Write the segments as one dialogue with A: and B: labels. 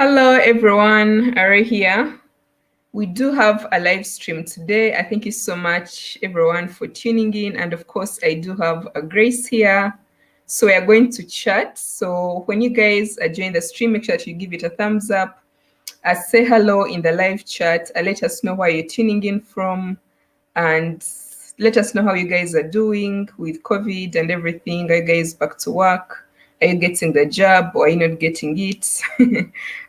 A: Hello everyone, Are here. We do have a live stream today. I thank you so much everyone for tuning in, and of course I do have a Grace here. So we are going to chat. So when you guys join the stream, make sure that you give it a thumbs up. Say hello in the live chat. Let us know where you're tuning in from, and let us know how you guys are doing with COVID and everything. Are you guys back to work? Are you getting the job or are you not getting it?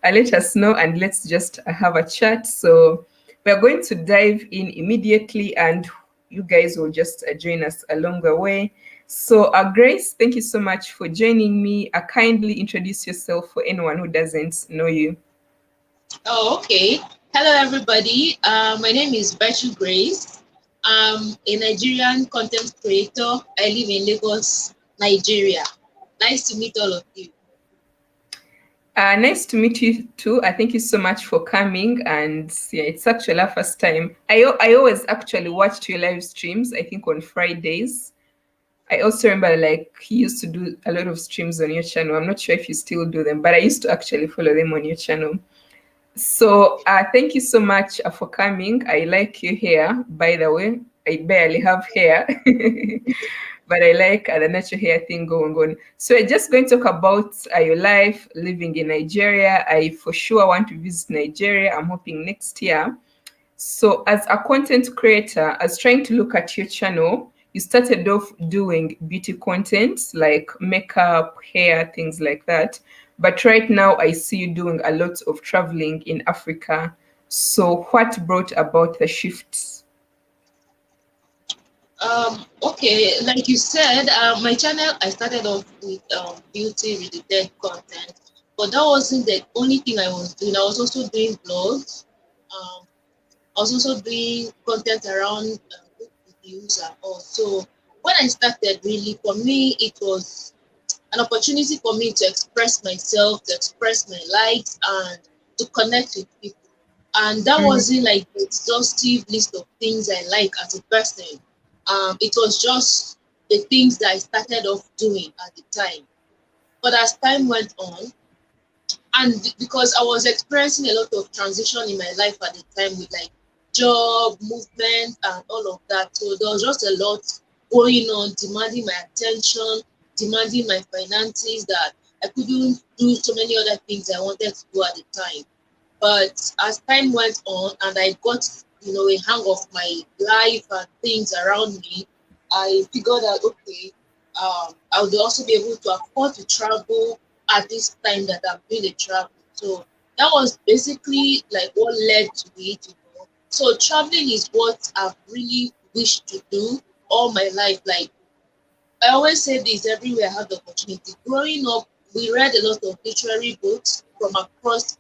A: Let us know and let's just have a chat. So we're going to dive in immediately and you guys will just join us along the way. So, Grace, thank you so much for joining me. Kindly introduce yourself for anyone who doesn't know you.
B: Oh, okay. Hello, everybody. My name is Virtue Grace. I'm a Nigerian content creator. I live in Lagos, Nigeria. Nice to meet all of you.
A: Nice to meet you too. Thank you so much for coming. And yeah, it's actually our first time. I always actually watched your live streams, I think on Fridays. I also remember like you used to do a lot of streams on your channel. I'm not sure if you still do them, but I used to actually follow them on your channel. So thank you so much for coming. I like your hair, by the way. I barely have hair, but I like the natural hair thing going on. So we're just going to talk about your life living in Nigeria. I for sure want to visit Nigeria. I'm hoping next year. So as a content creator, I was trying to look at your channel. You started off doing beauty content like makeup, hair, things like that. But right now I see you doing a lot of traveling in Africa. So what brought about the shift?
B: Okay, like you said, my channel, I started off with beauty related content, but that wasn't the only thing I was doing. I was also doing blogs. Um, I was also doing content around book reviews and all. So when I started, really, for me, it was an opportunity for me to express myself, to express my likes, and to connect with people. And that
A: Mm,
B: wasn't like the exhaustive list of things I like as a person. It was just the things that I started off doing at the time. But as time went on, and because I was experiencing a lot of transition in my life at the time with like job, movement, and all of that. So there was just a lot going on, demanding my attention, demanding my finances that I couldn't do so many other things I wanted to do at the time. But as time went on and I got, a hang of my life and things around me, I figured out, okay, I would also be able to afford to travel at this time that I'm doing the travel. So that was basically like what led to it. So traveling is what I've really wished to do all my life. Like I always say this everywhere I have the opportunity. Growing up, we read a lot of literary books from across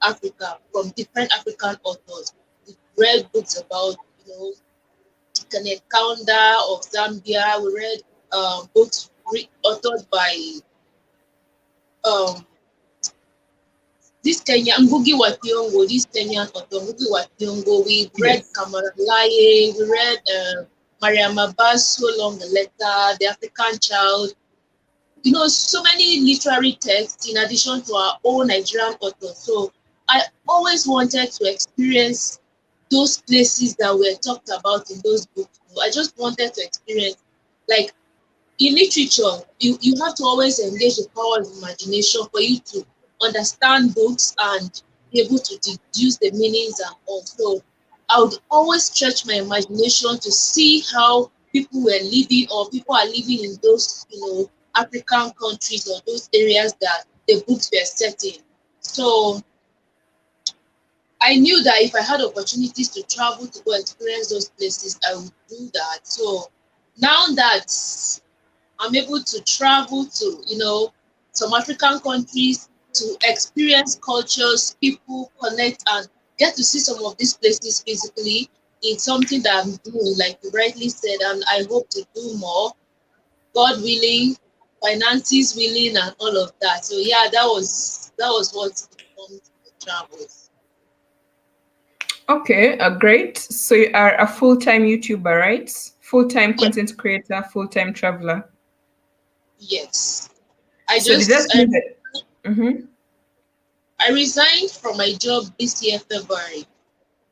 B: Africa, from different African authors. We read books about, Kenneth Kaunda of Zambia. We read books authored by um, this Ngugi wa Thiong'o, this Kenyan author, Ngugi wa Thiong'o. We read
A: yes.
B: Kamara Laye. We read Mariam Abbas, So Long the Letter, The African Child. So many literary texts in addition to our own Nigerian authors. So I always wanted to experience those places that were talked about in those books. I just wanted to experience, like in literature, you have to always engage the power of imagination for you to understand books and be able to deduce the meanings and all. So I would always stretch my imagination to see how people were living or people are living in those, African countries or those areas that the books were set in. So I knew that if I had opportunities to travel to go experience those places, I would do that. So now that I'm able to travel to, some African countries to experience cultures, people, connect, and get to see some of these places physically. It's something that I'm doing, like you rightly said, and I hope to do more, God willing, finances willing, and all of that. So yeah, that was what informed the travels.
A: Okay, great. So you are a full-time YouTuber, right? Full-time
B: Yeah,
A: content creator, full-time traveler.
B: yes. I
A: So does
B: just
A: that mean that? Mhm.
B: I resigned from my job this year, February.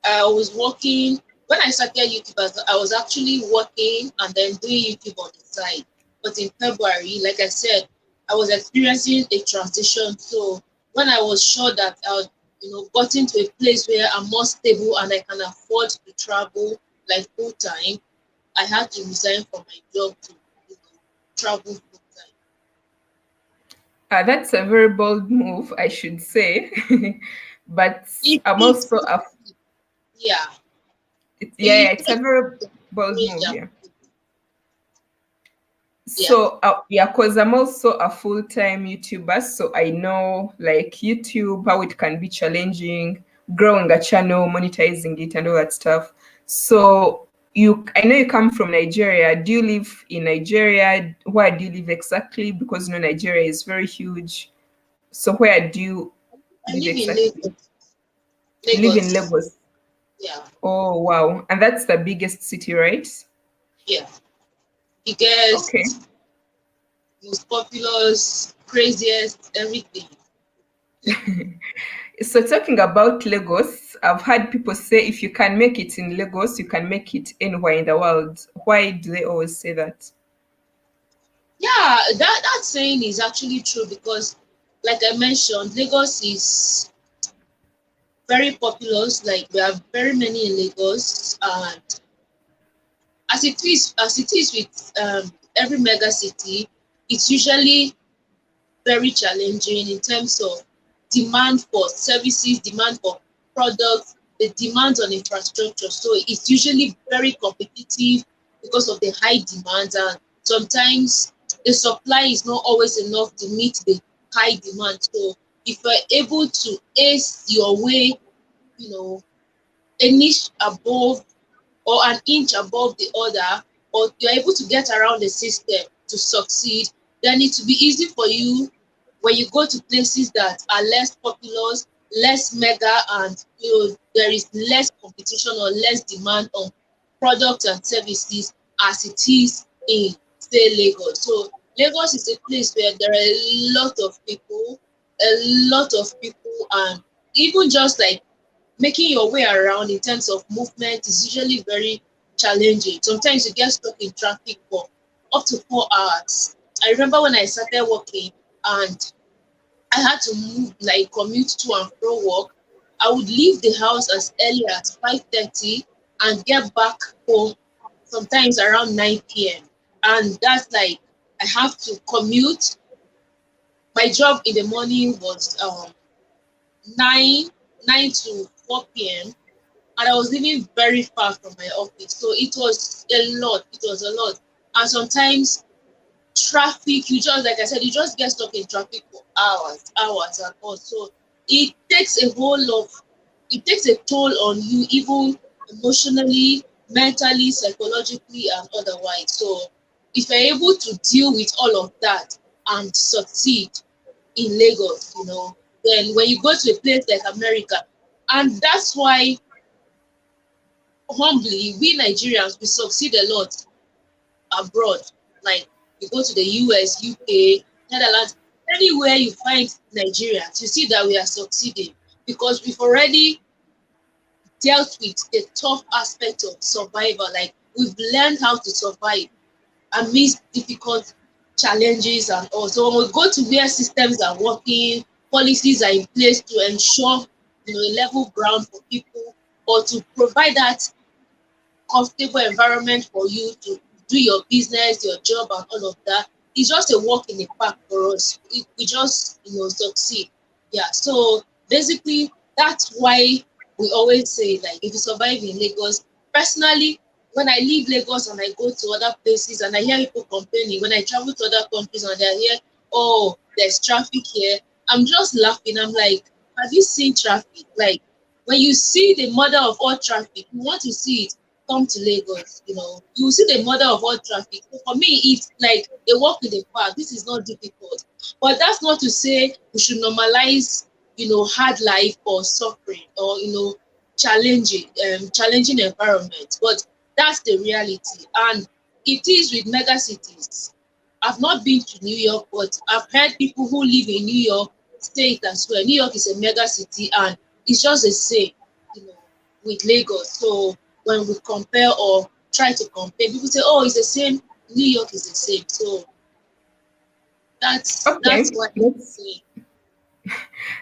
B: I was working when I started YouTube. I was actually working and then doing YouTube on the side. But in February, like I said, I was experiencing a transition. So when I was sure that I would, gotten to a place where I'm more stable and I can afford to travel like full time, I had to resign from my job to travel full time.
A: That's a very bold move, I should say. But
B: It,
A: I'm
B: it's
A: also a
B: yeah,
A: yeah,
B: it
A: it's a very bold move,
B: yeah,
A: yeah.
B: yeah.
A: So yeah, because I'm also a full-time YouTuber, so I know like YouTube how it can be challenging, growing a channel, monetizing it, and all that stuff. So I know you come from Nigeria. Do you live in Nigeria? Where do you live exactly? Because Nigeria is very huge. So where do you
B: I
A: live
B: live in
A: exactly?
B: Lagos.
A: You live in
B: Lagos,
A: Lagos.
B: yeah,
A: Oh wow, and that's the biggest city, right?
B: yeah.
A: Okay.
B: Biggest, most populous, craziest, everything.
A: So talking about Lagos, I've heard people say if you can make it in Lagos, you can make it anywhere in the world. Why do they always say that?
B: Yeah, that saying is actually true because, like I mentioned, Lagos is very populous. Like we have very many in Lagos, and as it is with every mega city, it's usually very challenging in terms of demand for services, demand for products, the demand on infrastructure. So it's usually very competitive because of the high demand, and sometimes the supply is not always enough to meet the high demand. So if you're able to ace your way, you know, a niche above or an inch above the other, or you're able to get around the system to succeed, then it will be easy for you when you go to places that are less populous, less mega, and there is less competition or less demand on products and services as it is in, say, Lagos. So Lagos is a place where there are a lot of people, and even just like making your way around in terms of movement is usually very challenging. Sometimes you get stuck in traffic for up to 4 hours. I remember when I started working and I had to move, like commute to and fro work. I would leave the house as early as 5:30 and get back home sometimes around 9 p.m. And that's like I have to commute. My job in the morning was 9 9 to 4 p.m. and I was living very far from my office. So it was a lot. It was a lot. And sometimes traffic, you just, like I said, you just get stuck in traffic for hours and all. So it takes it takes a toll on you, even emotionally, mentally, psychologically, and otherwise. So if you're able to deal with all of that and succeed in Lagos, then when you go to a place like America, and that's why humbly, we Nigerians, we succeed a lot abroad. Like you go to the US, UK, Netherlands, anywhere you find Nigerians, you see that we are succeeding because we've already dealt with the tough aspect of survival. Like we've learned how to survive amidst difficult challenges and all. So when we go to where systems are working, policies are in place to ensure a level ground for people or to provide that comfortable environment for you to do your business, your job, and all of that. It's just a walk in the park for us. We just, succeed. Yeah. So basically, that's why we always say, like, if you survive in Lagos, personally, when I leave Lagos and I go to other places and I hear people complaining, when I travel to other countries and they hear, oh, there's traffic here, I'm just laughing. I'm like, have you seen traffic? Like, when you see the mother of all traffic, you want to see it, come to Lagos, you will see the mother of all traffic. So for me, it's like a walk in the park. This is not difficult. But that's not to say we should normalize, hard life or suffering or, challenging environment. But that's the reality. And it is with mega cities. I've not been to New York, but I've heard people who live in New York state as well. New York is a mega city, and it's just the same, you know, with Lagos. So when we compare or try to compare, people say, "Oh, it's the same. New York is the same." So that's
A: Okay,
B: what I'm
A: that's
B: saying.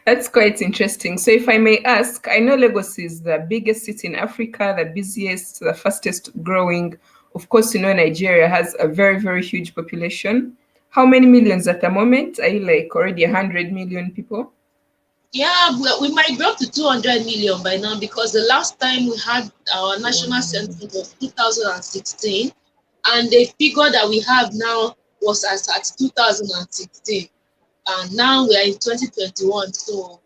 A: that's quite interesting. So, if I may ask, I know Lagos is the biggest city in Africa, the busiest, the fastest growing. Of course, you know Nigeria has a very, very huge population. How many millions at the moment? Are you like already 100 million people?
B: Yeah, we might be up to 200 million by now because the last time we had our national census was 2016, and the figure that we have now was as at 2016, and now we are in 2021, so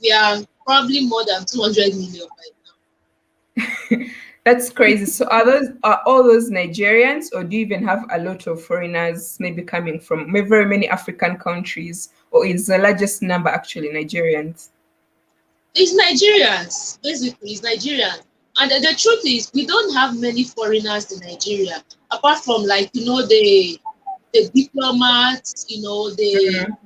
B: we are probably more than 200 million by now.
A: That's crazy. So, are all those Nigerians, or do you even have a lot of foreigners maybe coming from very many African countries, or is the largest number actually Nigerians?
B: It's Nigerians, basically, it's Nigerians. And the truth is, we don't have many foreigners in Nigeria, apart from like, the diplomats, the
A: Mhm.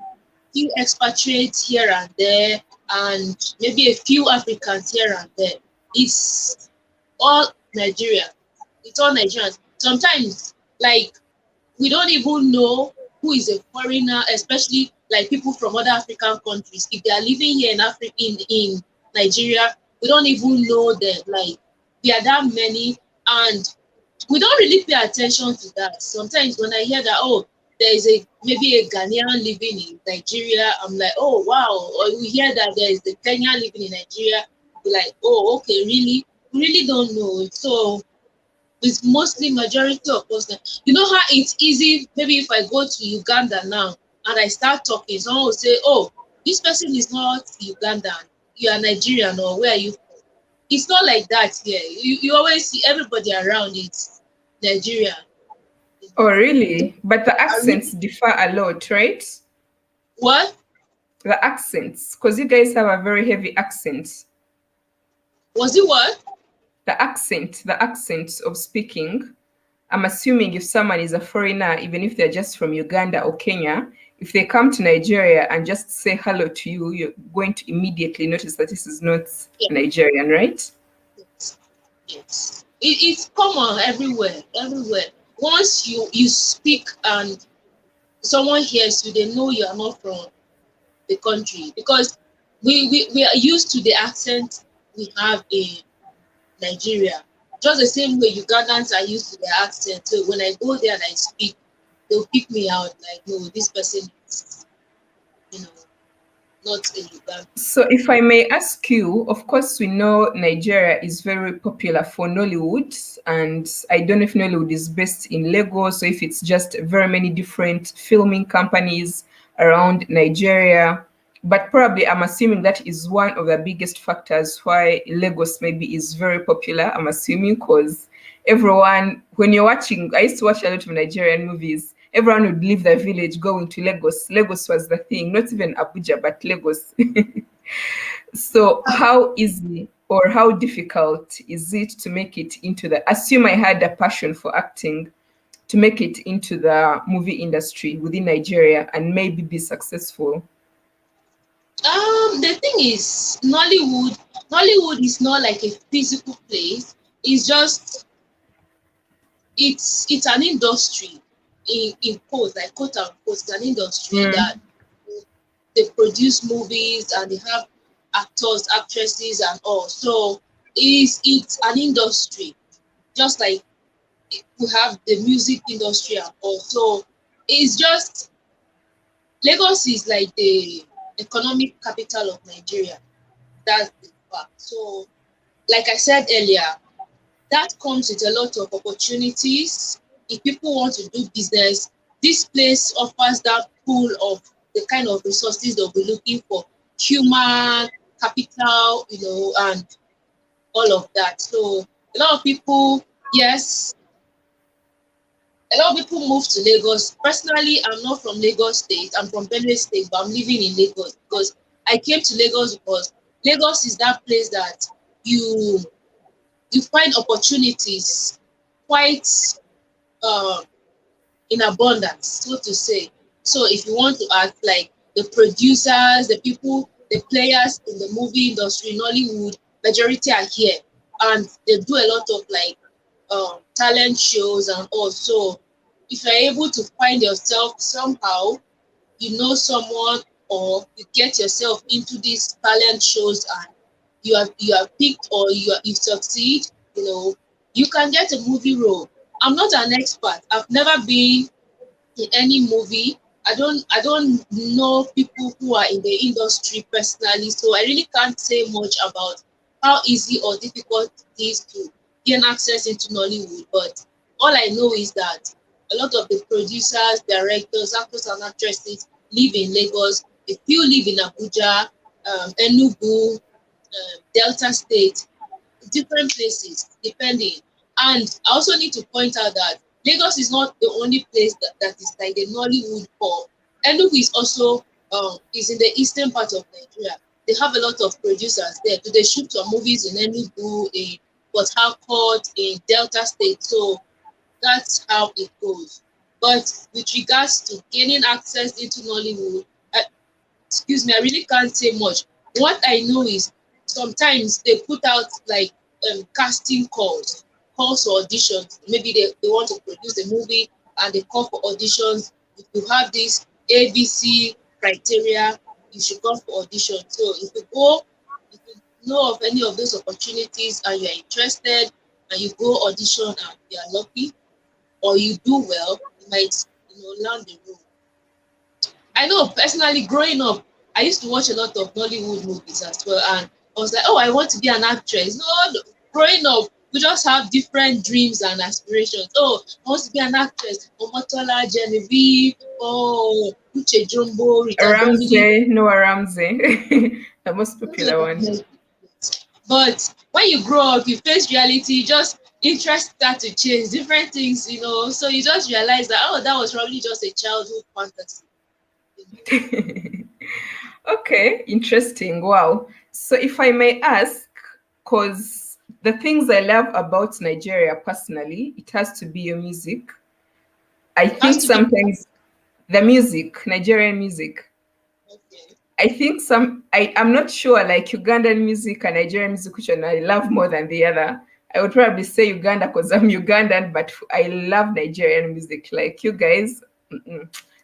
B: few expatriates here and there, and maybe a few Africans here and there. It's all Nigerian. It's all Nigerians. Sometimes, like, we don't even know who is a foreigner, especially like people from other African countries. If they are living here in Africa, in Nigeria, we don't even know them. Like, there are that many, and we don't really pay attention to that. Sometimes when I hear that, oh, there is a maybe a Ghanaian living in Nigeria, I'm like, oh wow. Or we hear that there is a Kenyan living in Nigeria, we're like, oh, okay, really? We really don't know. So it's mostly majority of us. You know how it's easy, maybe if I go to Uganda now and I start talking, someone will say, oh, this person is not Ugandan, you are Nigerian, or where are you from? It's not like that here. You always see everybody around it's Nigerian.
A: Oh, really? But the
B: I
A: accents
B: really,
A: differ a lot, right?
B: what?
A: The accents, because you guys have a very heavy accent.
B: Was it what?
A: The accent of speaking. I'm assuming if someone is a foreigner, even if they're just from Uganda or Kenya, if they come to Nigeria and just say hello to you, you're going to immediately notice that this is not
B: Yeah,
A: Nigerian, right?
B: yes. Yes. It's common everywhere, everywhere. Once you speak and someone hears you, they know you are not from the country because we are used to the accent we have in Nigeria. Just the same way Ugandans are used to their accent. So when I go there and I speak, they'll pick me out like, no, this person is, you know, not a Ugandan.
A: So, if I may ask you, of course, we know Nigeria is very popular for Nollywood, and I don't know if Nollywood is based in Lagos or if it's just very many different filming companies around Nigeria. But probably, I'm assuming that is one of the biggest factors why Lagos maybe is very popular. I'm assuming because everyone, when you're watching, I used to watch a lot of Nigerian movies. Everyone would leave their village going to Lagos. Lagos was the thing, not even Abuja, but Lagos. So, how easy or how difficult is it to make it into the? Assume I had a passion for acting, to make it into the movie industry within Nigeria and maybe be successful.
B: The thing is, Nollywood is not like a physical place. It's just it's an industry in quotes, like quote unquote, it's an industry that
A: Mm.
B: they produce movies and they have actors, actresses, and all. So it's an industry, just like we have the music industry and all. So it's just Lagos is like the economic capital of Nigeria. That's the fact. So, like I said earlier, that comes with a lot of opportunities. If people want to do business, this place offers that pool of the kind of resources that we're looking for, human capital, and all of that. So a lot of people, yes, a lot of people move to Lagos. Personally, I'm not from Lagos State. I'm from Benue State, but I'm living in Lagos because I came to Lagos because Lagos is that place that you you find opportunities quite uh, in abundance, so to say. So if you want to act like the producers, the people, the players in the movie industry, Nollywood, majority are here, and they do a lot of like talent shows and all. So if you're able to find yourself somehow, you know someone, or you get yourself into these talent shows and you are picked, or you succeed, you can get a movie role. I'm not an expert. I've never been in any movie. I don't know people who are in the industry personally, so I really can't say much about how easy or difficult it is to gain access into Nollywood. But all I know is that a lot of the producers, directors, actors, and actresses live in Lagos. A few live in Abuja, Enugu, Delta State, different places depending. And I also need to point out that Lagos is not the only place that is like the Nollywood hub. Enugu is also is in the eastern part of Nigeria. They have a lot of producers there. Do they shoot some movies in Enugu, in Port Harcourt, in Delta State? So that's how it goes. But with regards to gaining access into Nollywood, excuse me, I really can't say much. What I know is sometimes they put out like casting calls for auditions. Maybe they want to produce a movie and they call for auditions. If you have this ABC criteria, you should come for audition. So if you know of any of those opportunities and you're interested and you go audition and you are lucky or you do well, you might land the role. I know personally growing up, I used to watch a lot of Nollywood movies as well, and I was like, oh, I want to be an actress. No, growing up, we just have different dreams and aspirations. Oh, I want to be an actress. Omotola, Genevieve, oh, Uche Jumbo, Rita Dominic.
A: Ramsey, Noah Ramsey, the most popular one.
B: But when you grow up, you face reality, just interest start to change, different things. So you just realize that, oh, that was probably just a childhood fantasy.
A: Okay, interesting. Wow. So if I may ask, because the things I love about Nigeria personally, it has to be your music. I think sometimes the music, Nigerian music.
B: Okay.
A: I think I'm not sure, like Ugandan music and Nigerian music, which one I love more than the other. I would probably say Uganda because I'm Ugandan, but I love Nigerian music. Like you guys,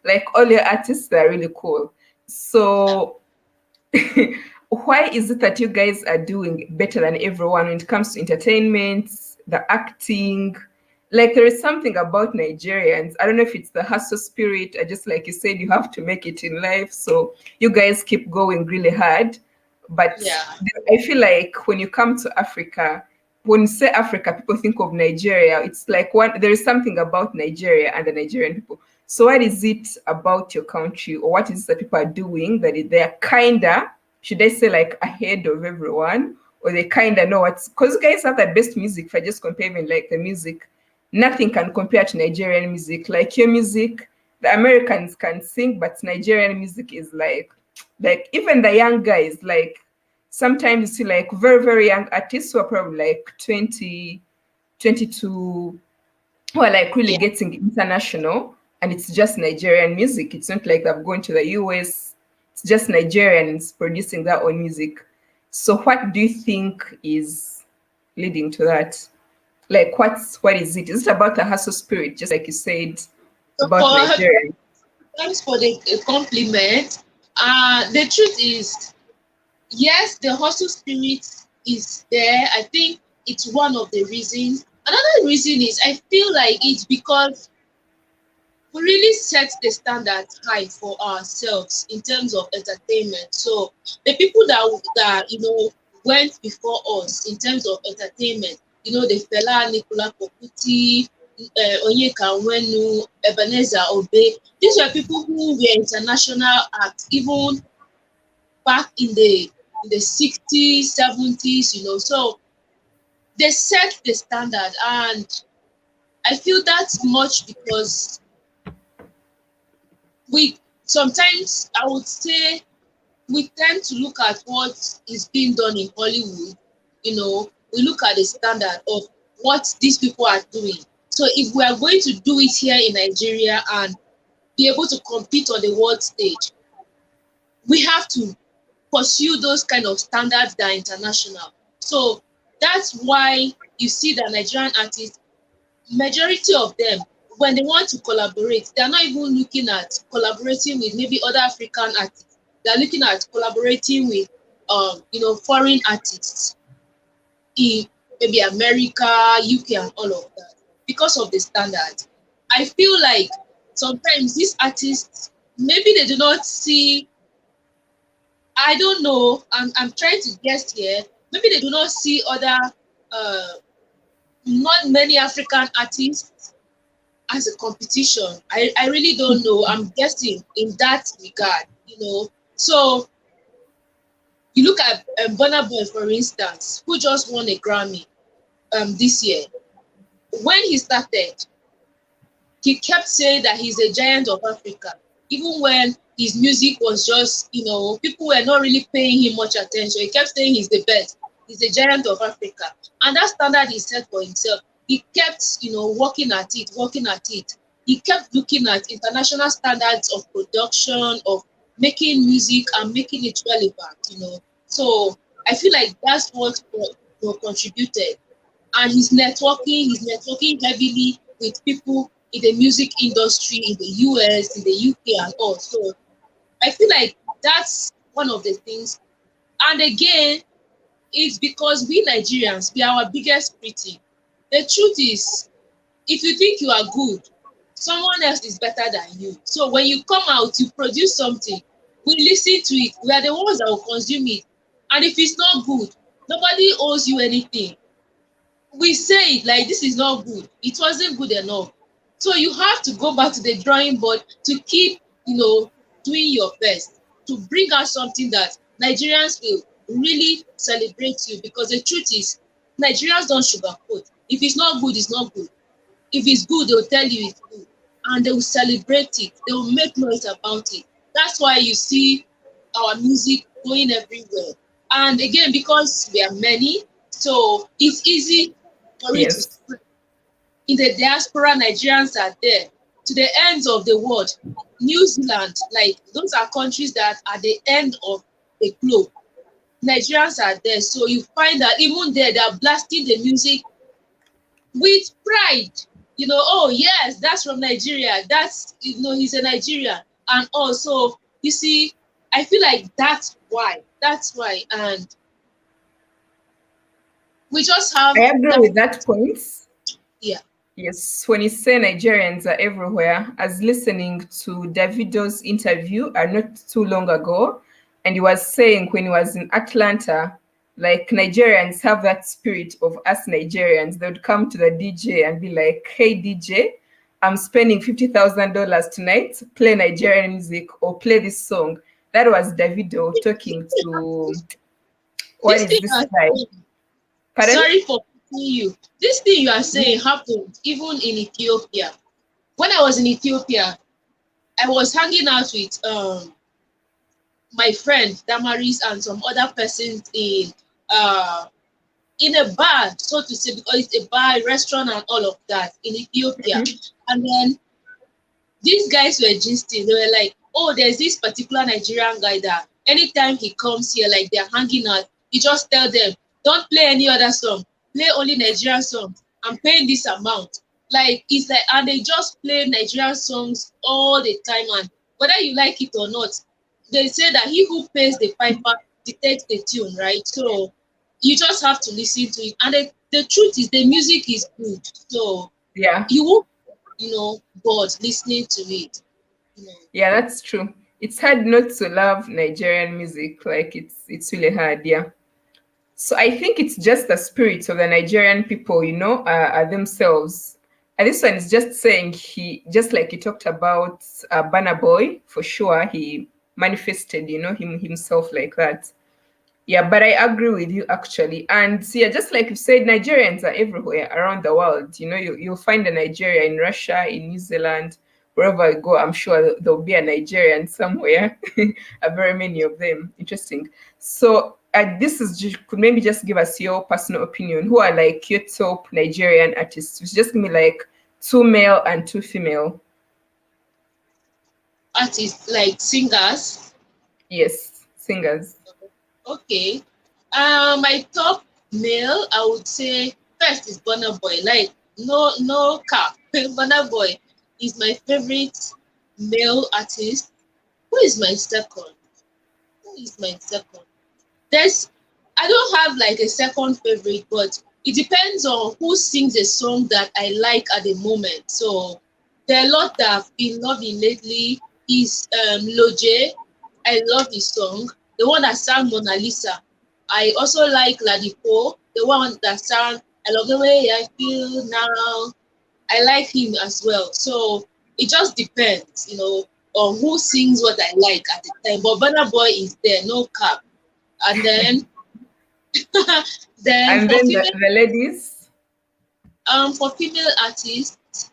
A: like all your artists, they're really cool. So why is it that you guys are doing better than everyone when it comes to entertainment, the acting? Like there is something about Nigerians. I don't know if it's the hustle spirit. I just like you said, you have to make it in life. So you guys keep going really hard. But
B: yeah.
A: I feel like when you come to Africa, when you say Africa, people think of Nigeria. It's like there is something about Nigeria and the Nigerian people. So what is it about your country, or what is it that people are doing that they're kinda, should I say, like ahead of everyone, or they kinda know what's, because you guys have the best music. If I just compare even like the music, nothing can compare to Nigerian music. Like your music, the Americans can sing, but Nigerian music is like even the young guys, like sometimes you see like very, very young artists who are probably like 20, 22, who are like really getting international, and it's just Nigerian music. It's not like they've gone to the US. It's just Nigerians producing their own music. So what do you think is leading to that? Like what is it? Is it about the hustle spirit, just like you said about Nigeria?
B: Thanks for the compliment. The truth is, yes, the hustle spirit is there. I think it's one of the reasons. Another reason is I feel like it's because we really set the standard high for ourselves in terms of entertainment. So the people that went before us in terms of entertainment, the fella Nicola Kokuti, Onyeka Nwenu, Ebenezer Obey. These were people who were international acts even back in the 60s, 70s. So they set the standard, and I feel that's much because sometimes I would say we tend to look at what is being done in Hollywood. We look at the standard of what these people are doing. So if we are going to do it here in Nigeria and be able to compete on the world stage, we have to pursue those kind of standards that are international. So that's why you see that Nigerian artists, majority of them, when they want to collaborate, they're not even looking at collaborating with maybe other African artists. They're looking at collaborating with foreign artists in maybe America, UK, and all of that because of the standard. I feel like sometimes these artists maybe they do not see. I don't know. I'm trying to guess here. Maybe they do not see other uh, not many African artists as a competition. I really don't know. I'm guessing in that regard. So you look at Burna Boy, for instance, who just won a Grammy this year. When he started, he kept saying that he's a giant of Africa, even when his music was just, people were not really paying him much attention. He kept saying he's the best, he's a giant of Africa. And that standard he set for himself, he kept, working at it, working at it. He kept looking at international standards of production, of making music and making it relevant. So I feel like that's what contributed, and he's networking heavily with people in the music industry in the US, in the UK, and all. So I feel like that's one of the things. And again, it's because we Nigerians, we are our biggest critic. The truth is, if you think you are good, someone else is better than you. So when you come out, you produce something, we listen to it, we are the ones that will consume it. And if it's not good, nobody owes you anything. We say it like this is not good, it wasn't good enough. So you have to go back to the drawing board to keep doing your best to bring out something that Nigerians will really celebrate you, because the truth is Nigerians don't sugarcoat. If it's not good, it's not good. If it's good, they'll tell you it's good, and they will celebrate it, they will make noise about it. That's why you see our music going everywhere. And again, because we are many, so it's easy for it to
A: Yes.
B: spread. In the diaspora, Nigerians are there to the ends of the world. New Zealand, like those are countries that are the end of the globe. Nigerians are there. So you find that even there, they are blasting the music with pride. Oh yes, that's from Nigeria. That's he's a Nigerian. And also, you see, I feel like that's why. That's why. And we just have
A: I agree
B: that.
A: with that point.
B: Yeah.
A: Yes, when you say Nigerians are everywhere, as listening to Davido's interview not too long ago, and he was saying when he was in Atlanta, like Nigerians have that spirit of us Nigerians. They would come to the DJ and be like, "Hey DJ, I'm spending $50,000 tonight. Play Nigerian music or play this song." That was Davido talking to what
B: This
A: is
B: thing
A: this
B: has
A: guy? Pardon?
B: Sorry for putting you. This thing you are saying happened even in Ethiopia. When I was in Ethiopia, I was hanging out with my friend Damaris and some other persons uh in a bar, so to say, because it's a bar, restaurant, and all of that in Ethiopia.
A: Mhm.
B: And then these guys were gisting. They were like, "Oh, there's this particular Nigerian guy that anytime he comes here, like they're hanging out, he just tell them, don't play any other song, play only Nigerian songs. I'm paying this amount." Like it's like, and they just play Nigerian songs all the time, and whether you like it or not, they say that he who pays the piper dictates the tune, right? So you just have to listen to it. And the truth is, the music is good, so
A: Yeah.
B: you won't bored listening to it. you know
A: Yeah, that's true. It's hard not to love Nigerian music. Like it's really hard, yeah. So I think it's just the spirit of the Nigerian people, themselves. And this one is just saying he, just like he talked about Burna Boy, for sure, he manifested, himself like that. Yeah, but I agree with you actually. And yeah, just like you said, Nigerians are everywhere around the world. You'll find a Nigeria in Russia, in New Zealand, wherever I go, I'm sure there'll be a Nigerian somewhere. Very many of them. Interesting. So this is could maybe just give us your personal opinion. Who are like your top Nigerian artists? Just give me like two male and two female.
B: Artists like singers.
A: Yes, singers.
B: Okay. My top male, I would say first is Burna Boy. Like no cap. Burna Boy is my favorite male artist. Who is my second? Who is my second? There's I don't have like a second favorite, but it depends on who sings a song that I like at the moment. So there are a lot that I've been loving lately. Is Loje. I love his song. The one that sang Mona Lisa. I also like Ladipo, the one that sang I love the way I feel now. I like him as well. So it just depends, on who sings what I like at the time. But Burna Boy is there, no cap. And then then
A: And
B: for
A: then
B: female
A: the ladies.
B: for female artists,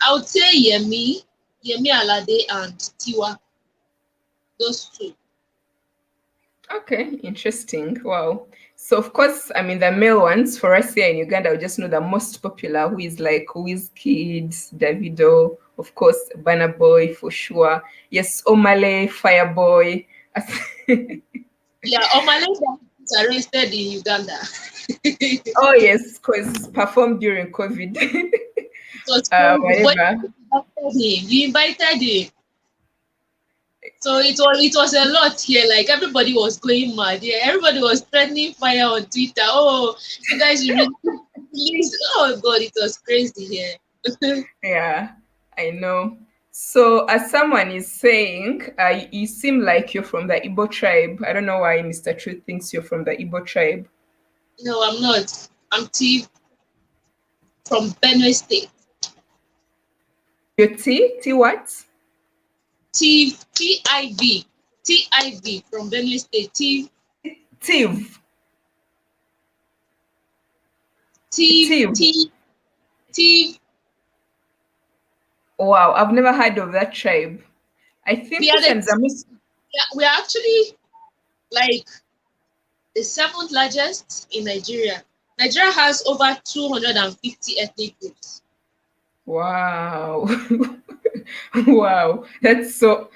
B: I would say Yemi Alade and Tiwa. Those two.
A: Okay, interesting. Wow. So of course, I mean the male ones for us here in Uganda, we just know the most popular, who is like Wizkid, Davido, of course, Burna Boy for sure. Yes, Omale, Fireboy.
B: Yeah, Omale was arrested in Uganda. It
A: Oh yes, because performed during COVID.
B: was crazy. But
A: Whatever.
B: we invited him. So it was a lot here. Like everybody was going mad. Yeah, everybody was threatening fire on Twitter. Oh, you guys should release. Oh God, it was crazy here.
A: Yeah, I know. So, as someone is saying, you seem like you're from the Igbo tribe. I don't know why Mr. Truth thinks you're from the Igbo tribe.
B: No, I'm not. I'm T from Benue State.
A: Your T? T what?
B: Tiv from Benue State.
A: Tiv.
B: Tiv
A: Tiv.
B: Tiv Tiv.
A: Wow, I've never heard of that tribe. I
B: We
A: think
B: are
A: which
B: the
A: one's the most?
B: we are actually like the seventh largest in Nigeria. Nigeria has over 250 ethnic groups.
A: Wow. Wow. That's so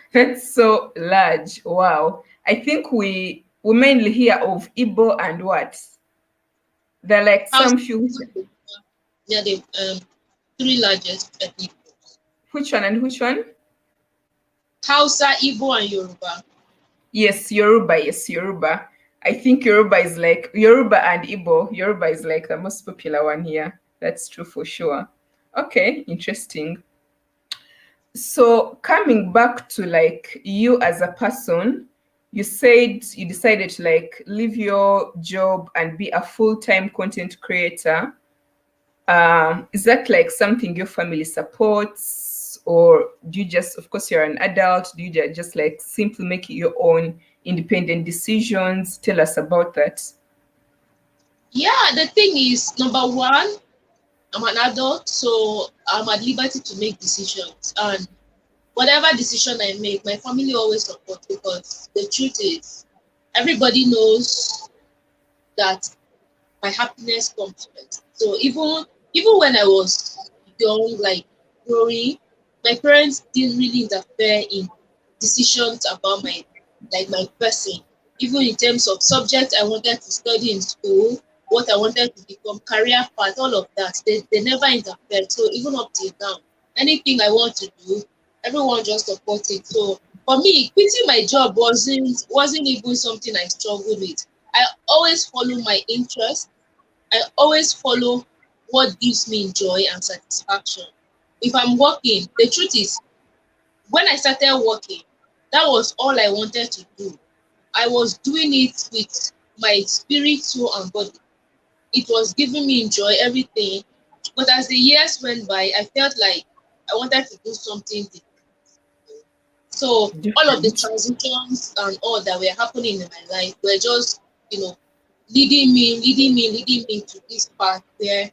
A: large. Wow. I think we mainly hear of Igbo and what? They're like
B: Hausa,
A: some few.
B: they are the three largest ethnic groups.
A: Which one and which one?
B: Hausa, Igbo, and Yoruba.
A: Yes, Yoruba. Yes, Yoruba. I think Yoruba is like Yoruba and Igbo. Yoruba is like the most popular one here. That's true for sure. Okay, interesting. So coming back to like you as a person, you said you decided to like leave your job and be a full-time content creator. Is that like something your family supports, or do you just, of course, you're an adult, do you just like simply make your own independent decisions? Tell us about that.
B: Yeah, the thing is, number one, I'm an adult, so I'm at liberty to make decisions. And whatever decision I make, my family always supports because the truth is, everybody knows that my happiness comes first. So even when I was young, like growing, my parents didn't really interfere in decisions about my person. Even in terms of subjects I wanted to study in school, what I wanted to become, career path, all of that, they never interfered. So even up till now, anything I want to do, everyone just supports it. So for me, quitting my job wasn't even something I struggled with. I always follow my interest. I always follow what gives me joy and satisfaction. If I'm working, the truth is, when I started working, that was all I wanted to do. I was doing it with my spirit, soul, and body. It was giving me joy, everything. But as the years went by, I felt like I wanted to do something different. So all of the
A: Different.
B: transitions and all that were happening in my life were just, you know, leading me to this path where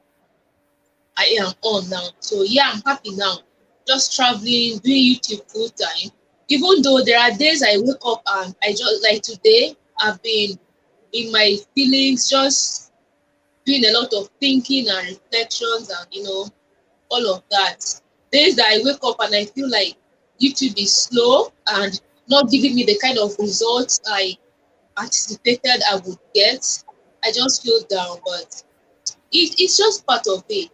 B: I am on now. So yeah, I'm happy now. Just traveling, doing YouTube full time. Even though there are days I wake up and I just like today, I've been in my feelings, just doing a lot of thinking and reflections and all of that. Days that I wake up and I feel like YouTube is slow and not giving me the kind of results I anticipated I would get. I just feel down, but it's just part of it,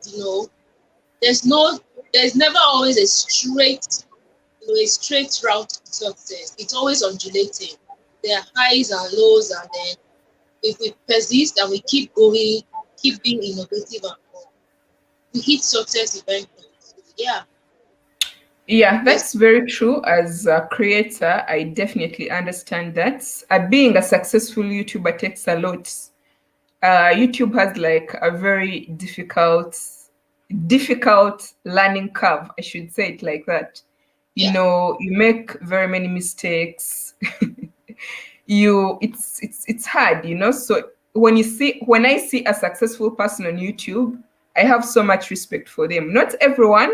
B: There's no, there's never always a straight route to success. It's always undulating. There are highs and lows, and then if we persist and we keep going, keep being innovative and all, we hit success eventually. So, yeah,
A: Yeah,
B: just
A: that's very true. As a creator, I definitely understand that. Being a successful YouTuber takes a lot. YouTube has like a very difficult learning curve. I should say it like that.
B: yeah.
A: You make very many mistakes. It's hard, so when I see a successful person on YouTube, I have so much respect for them. Not everyone,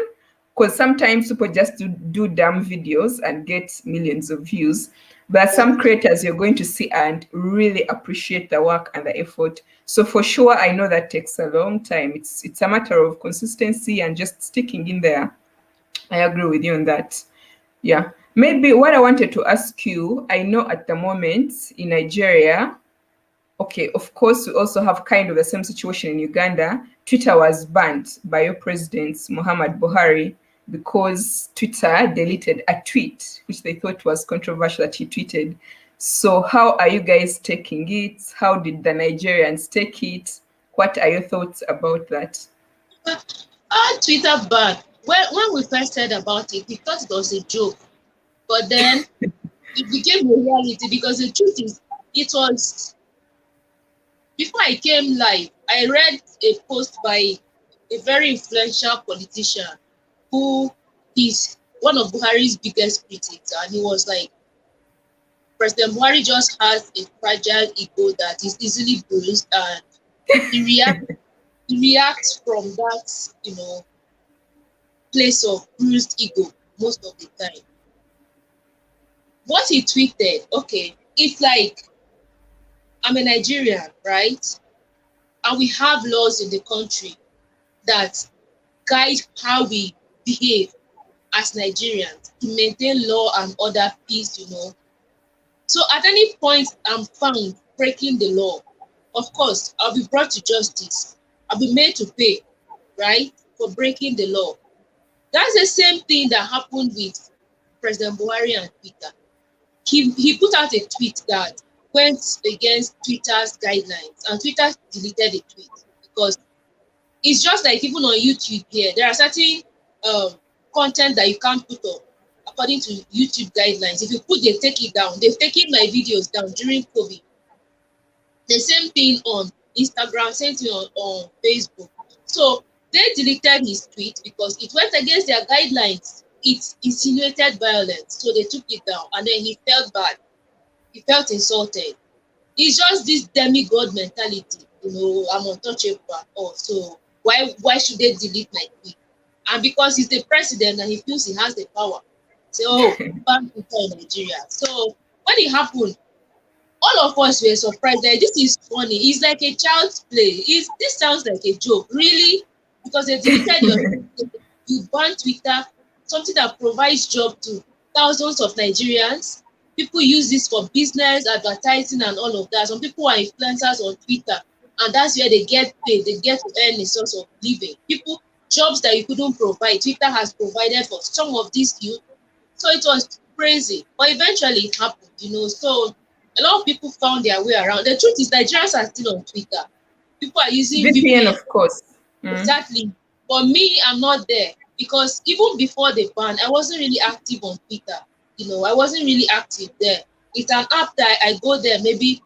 A: because sometimes people just do dumb videos and get millions of views, but some creators you're going to see and really appreciate the work and the effort. So for sure, I know that takes a long time. It's a matter of consistency and just sticking in there. I agree with you on that. Yeah. Maybe what I wanted to ask you, I know at the moment in Nigeria, okay, of course, we also have kind of the same situation in Uganda. Twitter was banned by your president, Muhammad Buhari, because Twitter deleted a tweet, which they thought was controversial that he tweeted. So, how are you guys taking it? How did the Nigerians take it? What are your thoughts about that?
B: Our Twitter ban. When we first heard about it, we thought it was a joke, but then it became a reality because the truth is, it was before I came live. I read a post by a very influential politician who is one of Buhari's biggest critics, and he was like, President Buhari just has a fragile ego that is easily bruised, and he reacts he reacts from that, place of bruised ego most of the time. What he tweeted, okay, it's like, I'm a Nigerian, right? And we have laws in the country that guide how we behave as Nigerians to maintain law and order, peace. So at any point I'm found breaking the law, of course, I'll be brought to justice. I'll be made to pay, right, for breaking the law. That's the same thing that happened with President Buhari and Twitter. He put out a tweet that went against Twitter's guidelines, and Twitter deleted the tweet because it's just like even on YouTube here, there are certain um, content that you can't put up according to YouTube guidelines. If you put, they take it down. They've taken my videos down during COVID. The same thing on Instagram, same thing on Facebook. So they deleted his tweet because it went against their guidelines. It insinuated violence. So they took it down, and then he felt bad. He felt insulted. It's just this demigod mentality, I'm untouchable at all. So why should they delete my tweet? And because he's the president and he feels he has the power. Say, oh, ban Twitter in Nigeria. So when it happened, all of us were surprised that this is funny. It's like a child's play. This sounds like a joke, really? Because they deleted you ban Twitter, something that provides job to thousands of Nigerians. People use this for business, advertising, and all of that. Some people are influencers on Twitter, and that's where they get paid. They get to earn a source of living. People, jobs that you couldn't provide, Twitter has provided for some of these youth. So it was crazy, but eventually it happened. So a lot of people found their way around. The truth is, Nigerians are still on Twitter. People are using
A: VPN,
B: VPN.
A: of course.
B: Exactly. But me, I'm not there because even before the ban, I wasn't really active on Twitter. I wasn't really active there. It's an app that I go there maybe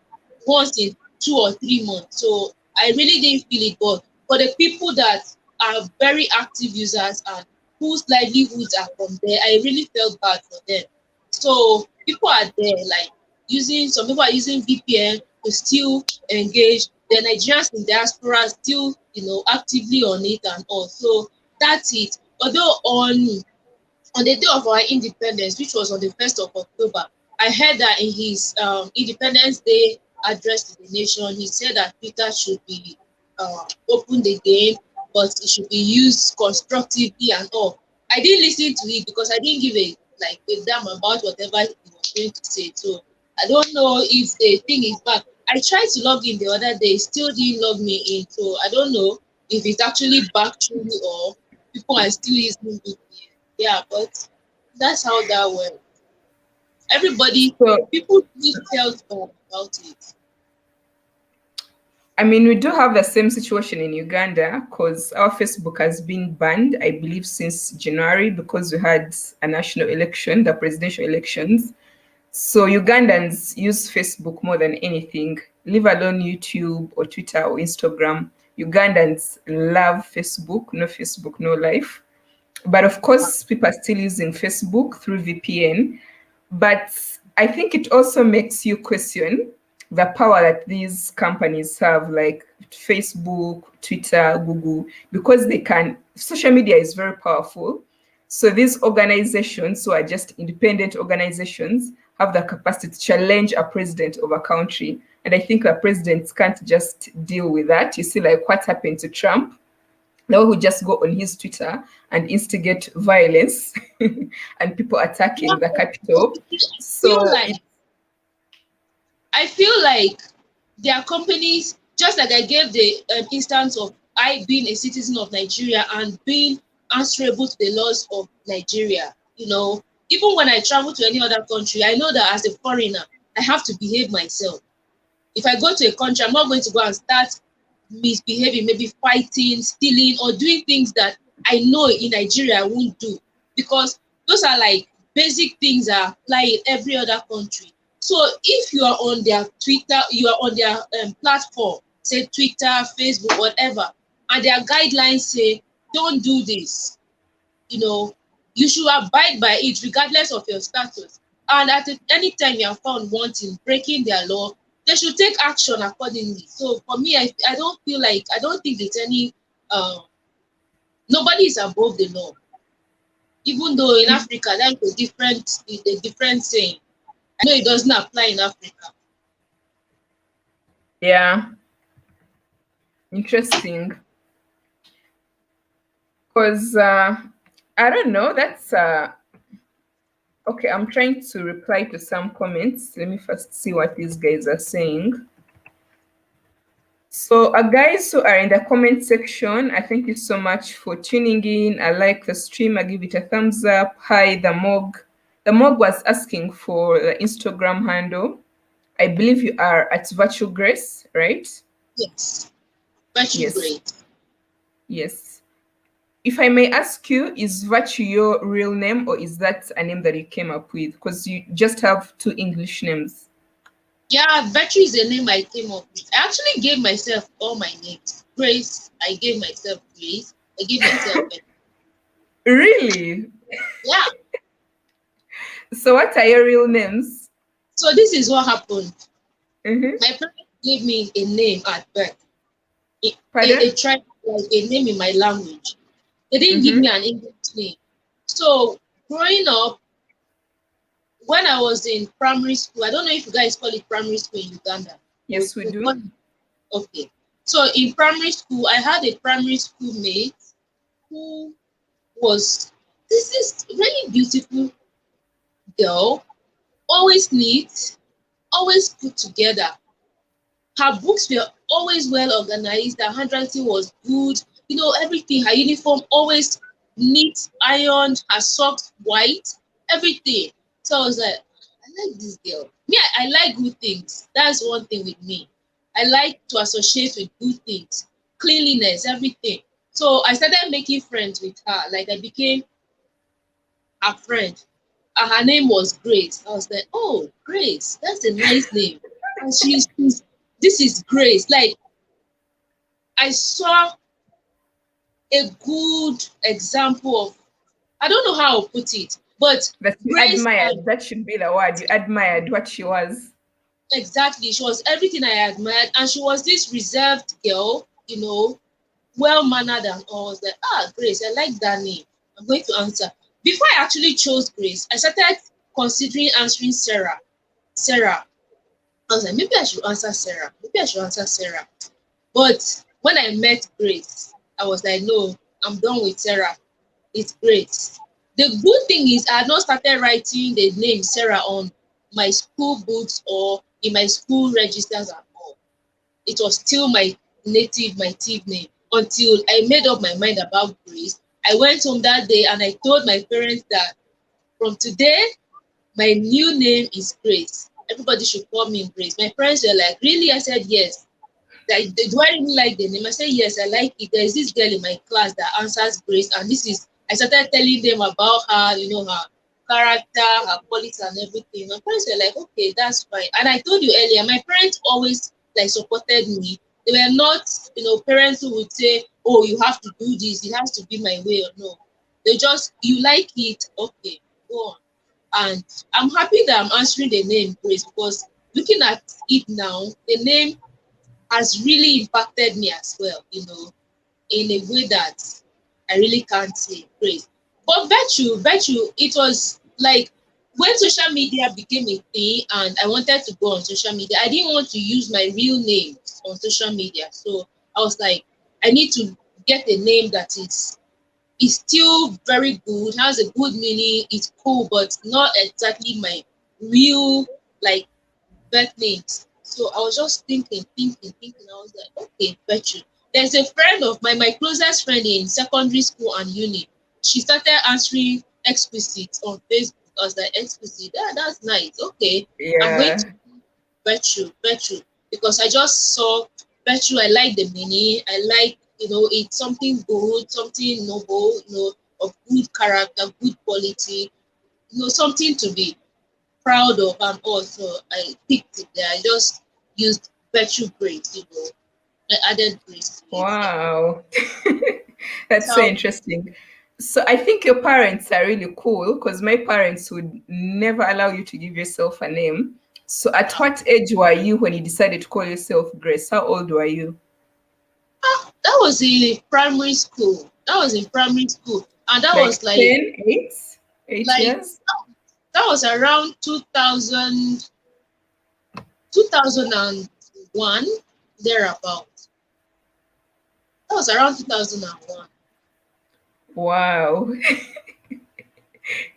B: once in 2 or 3 months. So I really didn't feel it. But for the people that are very active users and whose livelihoods are from there, I really felt bad for them. So people are there, like some people are using VPN to still engage. The Nigerians in diaspora are still, actively on it and all. So that's it. Although on the day of our independence, which was on the 1st of October, I heard that in his Independence Day address to the nation, he said that Twitter should be opened again, but it should be used constructively and all. I didn't listen to it because I didn't give a like a damn about whatever he was going to say. So I don't know if the thing is back. I tried to log in the other day, still didn't log me in. So I don't know if it's actually back truly or people are still using it. Yeah, but that's how that went. Everybody,
A: So
B: people really felt bad about it.
A: I mean, we do have the same situation in Uganda because our Facebook has been banned, I believe, since January because we had a national election, the presidential elections. So Ugandans use Facebook more than anything, leave alone YouTube or Twitter or Instagram. Ugandans love Facebook, no Facebook, no life. But of course, people are still using Facebook through VPN. But I think it also makes you question the power that these companies have, like Facebook, Twitter, Google, because they can, social media is very powerful. So these organizations, who are just independent organizations, have the capacity to challenge a president of a country. And I think a president can't just deal with that. You see, like what happened to Trump, now who just go on his Twitter and instigate violence and people
B: Yeah,
A: attacking the
B: but
A: Capitol.
B: feel
A: So
B: like I feel like there are companies, just like I gave the instance of I being a citizen of Nigeria and being answerable to the laws of Nigeria. Even when I travel to any other country, I know that as a foreigner, I have to behave myself. If I go to a country, I'm not going to go and start misbehaving, maybe fighting, stealing, or doing things that I know in Nigeria I won't do, because those are like basic things that apply in every other country. So if you are on their Twitter, you are on their platform, say Twitter, Facebook, whatever, and their guidelines say don't do this, you know, you should abide by it regardless of your status. And at any time you are found wanting, breaking their law, they should take action accordingly. So for me, I don't feel like, I don't think there's any, nobody is above the law. Even though in Africa, that's a different saying. I know it doesn't apply in Africa.
A: yeah, interesting. Because I don't know, that's okay. I'm trying to reply to some comments. Let me first see what these guys are saying. So, guys who are in the comment section, I thank you so much for tuning in. I like the stream. I give it a thumbs up. Hi, the Mog. The Mog was asking for the Instagram handle. I believe you are at Virtual Grace, right?
B: Yes, virtue
A: Yes.
B: great.
A: Yes. If I may ask you, is Virtue your real name or is that a name that you came up with? Because you just have two English names.
B: Yeah, virtue is the name I came up with. I actually gave myself all my names. Grace, I gave myself Grace. I gave myself
A: Really?
B: yeah.
A: So, what are your real names?
B: So this is what happened.
A: Mm-hmm.
B: My parents gave me a name at birth. They
A: Pardon?
B: tried like a name in my language. They didn't give me
A: Mm-hmm.
B: an English name. So growing up, when I was in primary school, I don't know if you guys call it primary school in Uganda.
A: Yes, we do.
B: Okay. So in primary school, I had a primary school mate who was this is really beautiful girl, always neat, always put together. Her books were always well organized. Her handwriting was good. Everything. Her uniform always neat, ironed. Her socks white. Everything. So I was like, I like this girl. Me, I like good things. That's one thing with me. I like to associate with good things, cleanliness, everything. So I started making friends with her. Like I became her friend. And her name was Grace. I was like, oh, Grace, that's a nice name. And this is Grace. Like I saw a good example of, I don't know how I'll put it, but
A: That you
B: Grace,
A: admired. That should be the word. You admired what she was.
B: exactly. She was everything I admired, and she was this reserved girl, well mannered and all. I was like, Grace, I like that name. I'm going to answer. Before I actually chose Grace, I started considering answering Sarah. Sarah. I was like, maybe I should answer Sarah. Maybe I should answer Sarah. But when I met Grace, I was like, no, I'm done with Sarah. It's Grace. The good thing is I had not started writing the name Sarah on my school books or in my school registers at all. It was still my native name until I made up my mind about Grace. I went home that day and I told my parents that from today, my new name is Grace. Everybody should call me Grace. My parents were like, really? I said, yes. Like, do I really like the name? I said, yes, I like it. There's this girl in my class that answers Grace, and this is, I started telling them about her, her character, her qualities, and everything. My parents were like, okay, that's fine. And I told you earlier, my parents always like supported me. They were not, parents who would say, oh, you have to do this, it has to be my way or no. They just, you like it, okay, go on. And I'm happy that I'm answering the name Grace because looking at it now, the name has really impacted me as well, in a way that I really can't say Grace. But virtue, it was like when social media became a thing and I wanted to go on social media, I didn't want to use my real name on social media. So I was like, I need to get a name that is still very good, has a good meaning, it's cool, but not exactly my real like birth names. So I was just thinking. I was like, okay, virtue. There's a friend of mine, my closest friend in secondary school and uni. She started answering explicit on Facebook. I was like, explicit, that's nice. Okay, I'm going to
A: Yeah.
B: virtue, because I just saw virtue. I like the meaning. I like, it's something good, something noble, of good character, good quality, something to be proud of, and also I picked it there. I just used virtue grace, I added grace to it. Yeah.
A: Wow. That's so
B: So
A: interesting. So I think your parents are really cool because my parents would never allow you to give yourself a name. So at what age were you when you decided to call yourself Grace? How old were you?
B: that was in primary school. That was in primary school. And that
A: Like
B: was like
A: 10, 8, 8
B: like
A: years?
B: that was around 2001, thereabout. That was around 2001.
A: Wow.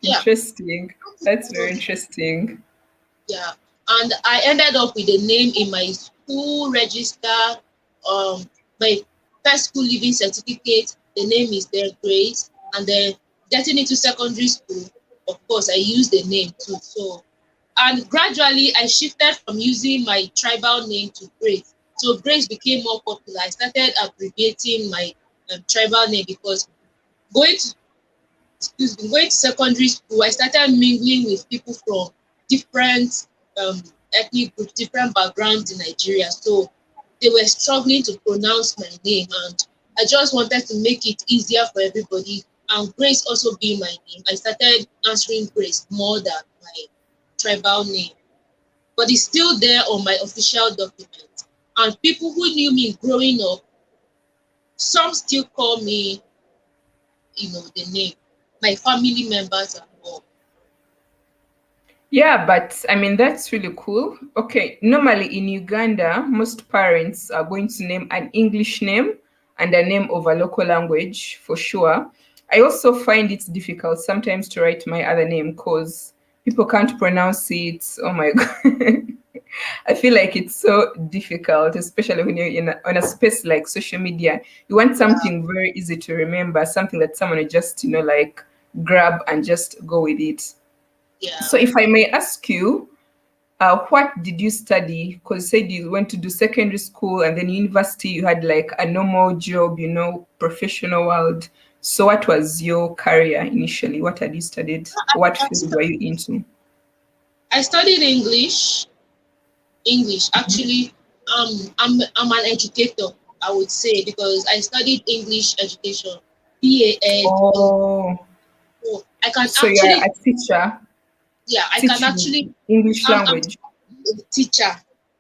B: Yeah.
A: Interesting. That's very interesting.
B: Yeah, and I ended up with a name in my school register. My first school living certificate, the name is there, Grace. And then getting into secondary school, of course, I used the name too. So, and gradually I shifted from using my tribal name to Grace. So Grace became more popular. I started abbreviating my tribal name because going to going to secondary school, I started mingling with people from different um, ethnic groups, different backgrounds in Nigeria. So they were struggling to pronounce my name, and I just wanted to make it easier for everybody. And Grace also being my name, I started answering Grace more than my tribal name. But it's still there on my official document. And people who knew me growing up, some still call me, the name. My family members and all.
A: Yeah, but I mean, that's really cool. Okay, normally in Uganda, most parents are going to name an English name and a name of a local language for sure. I also find it difficult sometimes to write my other name because people can't pronounce it. Oh my God. I feel like it's so difficult, especially when you're on a space like social media. You want
B: Yeah,
A: something very easy to remember, something that someone will just, like grab and just go with it.
B: yeah.
A: So, if I may ask you, what did you study? Because you said you went to do secondary school and then university, you had like a normal job, professional world. So, what was your career initially? What had you studied? What
B: I,
A: field
B: stu-
A: were you into?
B: I studied English. English, actually, I'm an educator, I would say, because I studied English education, BA Ed.
A: Oh,
B: So I can
A: so you're
B: actually,
A: a teacher
B: yeah, I can actually,
A: teaching English
B: I'm
A: language.
B: a teacher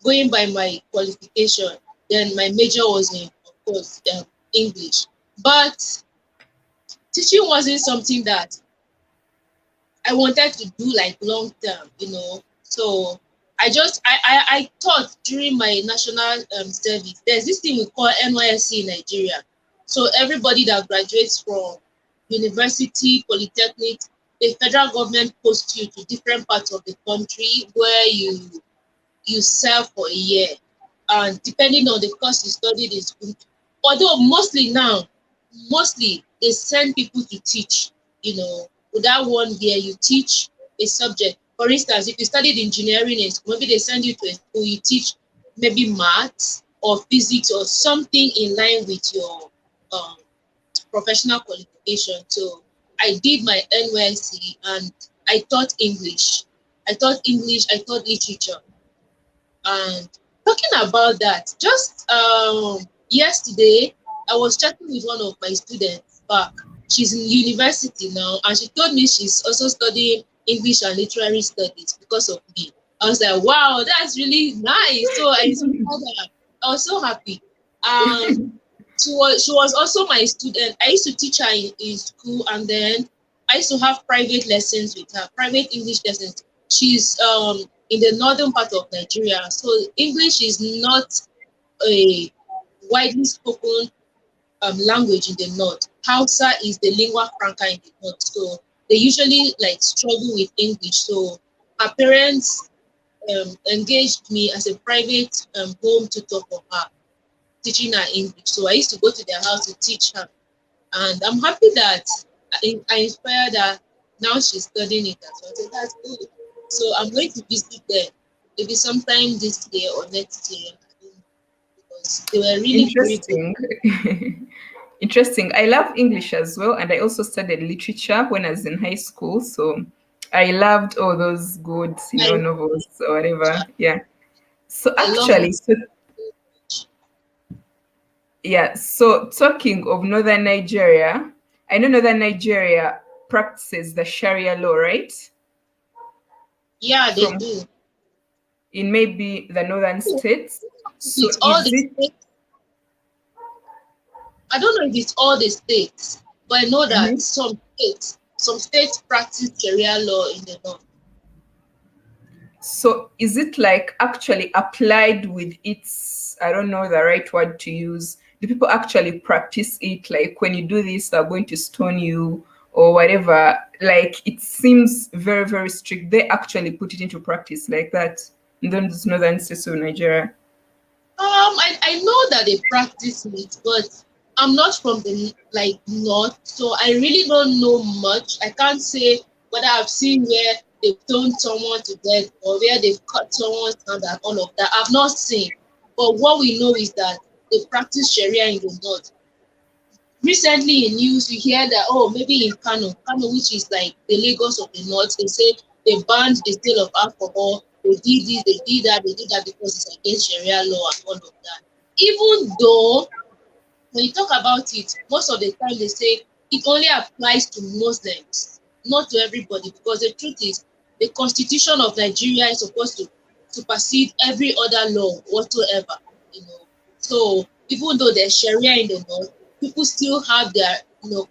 B: going by my qualification. Then my major was in, of course, English. But teaching wasn't something that I wanted to do like long term. So I taught during my national service. There's this thing we call NYSC in Nigeria. So everybody that graduates from university, polytechnic, the federal government posts you to different parts of the country where you serve for a year. And depending on the course you studied is good. Although mostly they send people to teach, with that 1 year you teach a subject. For instance, if you studied engineering in school, maybe they send you to a school, you teach maybe maths or physics or something in line with your um, professional qualification. So I did my NYC and I taught English. I taught literature. And talking about that, just yesterday, I was chatting with one of my students back. She's in university now, and she told me she's also studying English and literary studies because of me. I was like, wow, that's really nice. So I inspired her. I was so happy. And she was also my student. I used to teach her in school, and then I used to have private lessons with her, private English lessons. She's in the northern part of Nigeria, so English is not a widely spoken language in the north. Hausa is the lingua franca in the north, so they usually like struggle with English. So her parents engaged me as a private home tutor for her, teaching her English. So I used to go to their house to teach her. And I'm happy that I inspired her. Now she's studying it as well. So that's good. So I'm going to visit them maybe sometime this year or next year. Because they were really very good.
A: Interesting. Interesting. I love English as well, and I also studied literature when I was in high school. So I loved all those good,
B: I,
A: novels or whatever. Yeah. So
B: I love
A: actually, so yeah. So talking of northern Nigeria, I know northern Nigeria practices the Sharia law, right?
B: yeah, they
A: From
B: do.
A: in maybe the northern states. So
B: It's all
A: is
B: the
A: it
B: states. I don't know if it's all the states, but I know that
A: mhm.
B: some states practice Sharia law in the north.
A: So is it like actually applied with its, I don't know the right word to use. Do people actually practice it? Like when you do this, they're going to stone you or whatever. Like it seems very, very strict. They actually put it into practice like that in those northern states of Nigeria.
B: I know that they practice it, but I'm not from the like north, so I really don't know much. I can't say whether I've seen where they've stoned someone to death or where they've cut someone's hand and all of that. I've not seen. But what we know is that they practice Sharia in the north. Recently in news you hear that, oh, maybe in Kano, which is like the Lagos of the north, they say they banned the sale of alcohol, they did this, they did that because it's against Sharia law and all of that. Even though when you talk about it, most of the time they say it only applies to Muslims, not to everybody, because the truth is the constitution of Nigeria is supposed to supersede every other law whatsoever, you know. So even though there's Sharia in the north, people still have their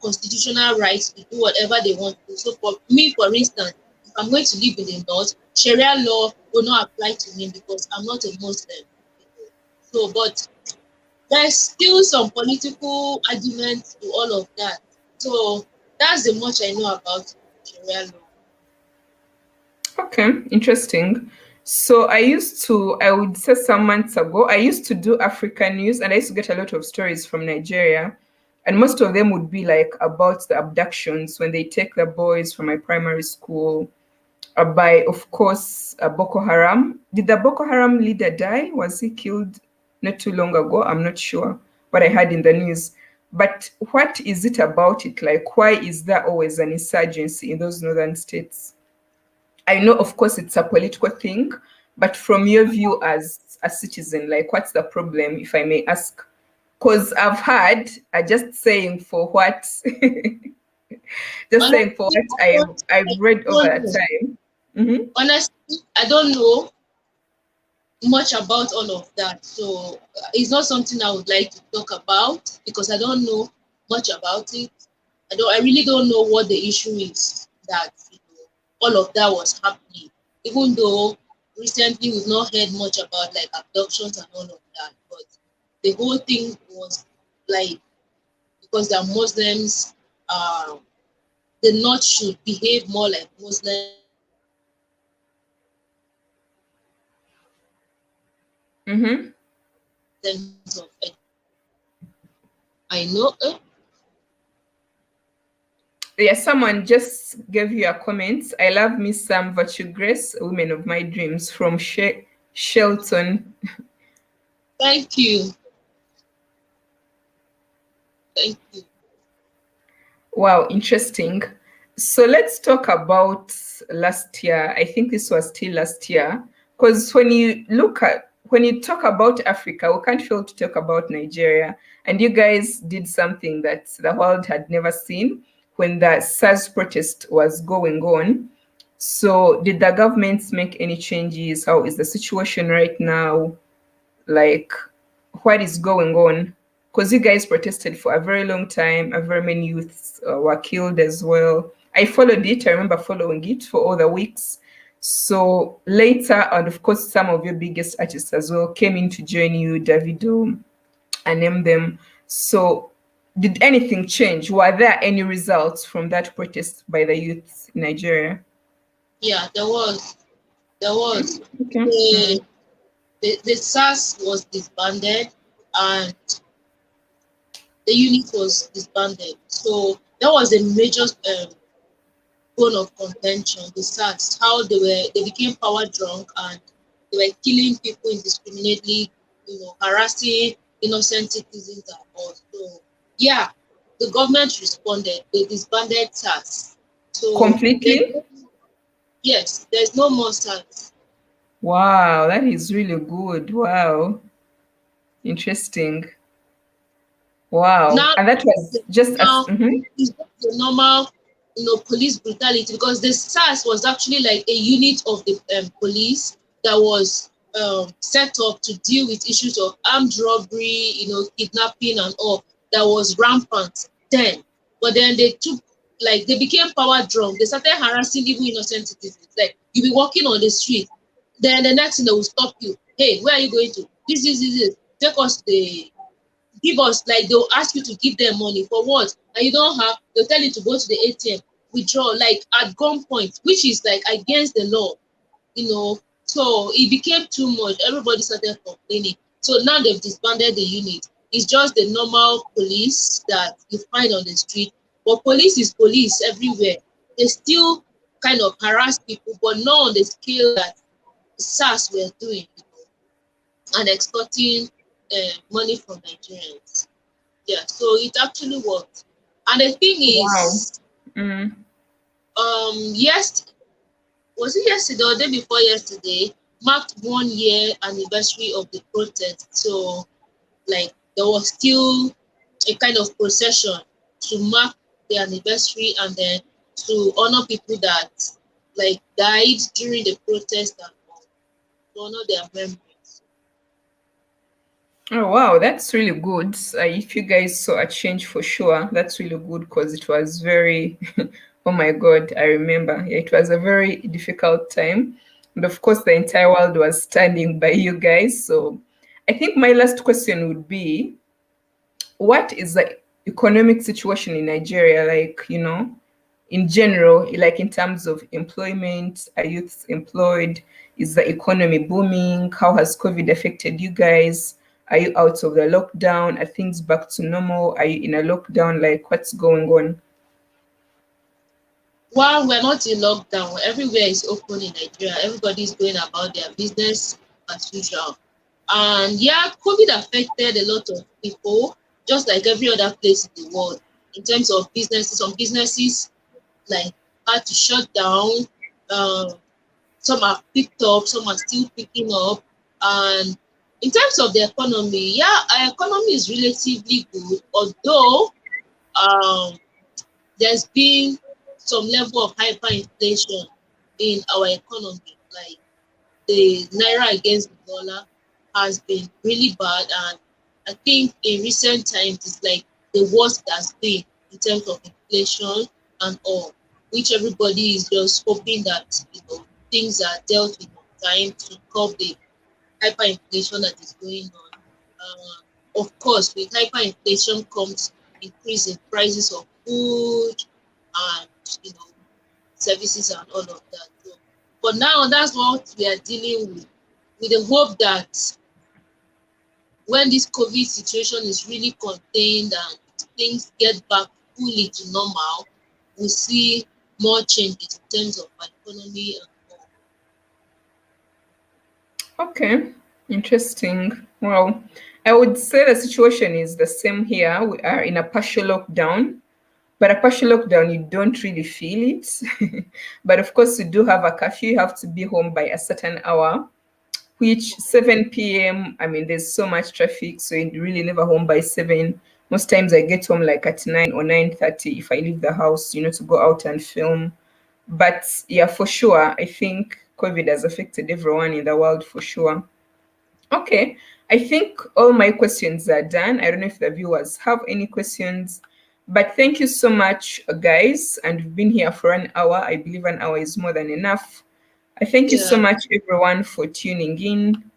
B: constitutional rights to do whatever they want to. So for me, for instance, if I'm going to live in the north, Sharia law will not apply to me because I'm not a Muslim. So, but there's still some political arguments to all of that. So that's the much I know about Sharia law.
A: Okay, interesting. So I would say some months ago, I used to do African news and I used to get a lot of stories from Nigeria. And most of them would be like about the abductions when they take the boys from my primary school by, of course, Boko Haram. Did the Boko Haram leader die? Was he killed not too long ago? I'm not sure what I heard in the news. But what is it about it? Like, why is there always an insurgency in those northern states? I know, of course, it's a political thing, but from your view as a citizen, like, what's the problem, if I may ask? Because I've heard, just saying for what, just saying for
B: Honestly,
A: what I've read over
B: don't
A: a
B: know.
A: time. Mhm.
B: Honestly, I don't know much about all of that. So it's not something I would like to talk about because I don't know much about it. I really don't know what the issue is that all of that was happening. Even though recently we've not heard much about like abductions and all of that, but the whole thing was like because they're Muslims, the North should behave more like Muslims
A: Mm-hmm.
B: in terms of I know.
A: Yeah, someone just gave you a comment. I love Miss Sam Virtue Grace, Women of My Dreams from Shelton.
B: Thank you. Thank you.
A: Wow, interesting. So let's talk about last year. I think this was still last year. Because when you talk about Africa, we can't fail to talk about Nigeria. And you guys did something that the world had never seen when the SARS protest was going on. So did the government make any changes? How is the situation right now? Like, what is going on? Because you guys protested for a very long time, a very many youths were killed as well. I followed it. I remember following it for all the weeks. So later, and of course, some of your biggest artists as well came in to join you, Davido, and name them. So did anything change? Were there any results from that protest by the youths in Nigeria?
B: Yeah, there was. There was.
A: Okay.
B: The, the SARS was disbanded and the unit was disbanded. So that was a major bone of contention. The SARS, how they became power drunk and they were killing people indiscriminately, harassing innocent citizens and all. So yeah, the government responded. They disbanded SARS. So
A: Completely?
B: yes, there's no more SARS.
A: Wow, that is really good. Wow. Interesting. Wow.
B: Now,
A: And that was just as
B: now
A: mhm.
B: it's just the normal, police brutality because the SARS was actually like a unit of the police that was set up to deal with issues of armed robbery, kidnapping and all that was rampant then. But then they became power drunk. They started harassing even innocent citizens. Like you be walking on the street, then the next thing they will stop you. Hey, where are you going to? This. Take us the give us like they'll ask you to give them money for what and you don't have they'll tell you to go to the ATM withdraw like at gunpoint which is like against the law so it became too much everybody started complaining so now they've disbanded the unit it's just the normal police that you find on the street but police is police everywhere they still kind of harass people but not on the scale that SARS were doing and extorting money from Nigerians. Yeah, so it actually worked. And the thing
A: Wow.
B: is,
A: Mm.
B: yes, was it yesterday or the day before yesterday, marked 1 year anniversary of the protest. So, like, there was still a kind of procession to mark the anniversary and then to honor people that like died during the protest and to honor their memories.
A: Oh wow, that's really good. If you guys saw a change for sure, that's really good because it was very, oh my God, I remember. Yeah, it was a very difficult time. And of course, the entire world was standing by you guys. So I think my last question would be, what is the economic situation in Nigeria like, in general, like in terms of employment, are youths employed? Is the economy booming? How has COVID affected you guys? Are you out of the lockdown? Are things back to normal? Are you in a lockdown? Like, what's going on?
B: While we're not in lockdown, everywhere is open in Nigeria. Everybody is going about their business as usual. And yeah, COVID affected a lot of people, just like every other place in the world. In terms of businesses, some businesses like had to shut down. Um, some are picked up, some are still picking up. And in terms of the economy, yeah, our economy is relatively good, although um, there's been some level of hyperinflation in our economy. Like the naira against the dollar has been really bad, and I think in recent times it's like the worst that's been in terms of inflation and all, which everybody is just hoping that things are dealt with on time to curb the hyperinflation that is going on. Of course, with hyperinflation comes increase in prices of food and you know, services and all of that. So for now, that's what we are dealing with the hope that when this COVID situation is really contained and things get back fully to normal, we see more changes in terms of our economy and all.
A: Okay, interesting. Well, I would say the situation is the same here. We are in a partial lockdown, but a partial lockdown, you don't really feel it. But of course, you do have a curfew. You have to be home by a certain hour, which 7 p.m., I mean, there's so much traffic, so you're really never home by 7. Most times I get home like at 9 or 9:30 if I leave the house, to go out and film. But yeah, for sure, I think COVID has affected everyone in the world for sure. Okay, I think all my questions are done. I don't know if the viewers have any questions, but thank you so much, guys. And we've been here for an hour. I believe an hour is more than enough. I thank you so
B: Yeah.
A: much, everyone, for tuning in.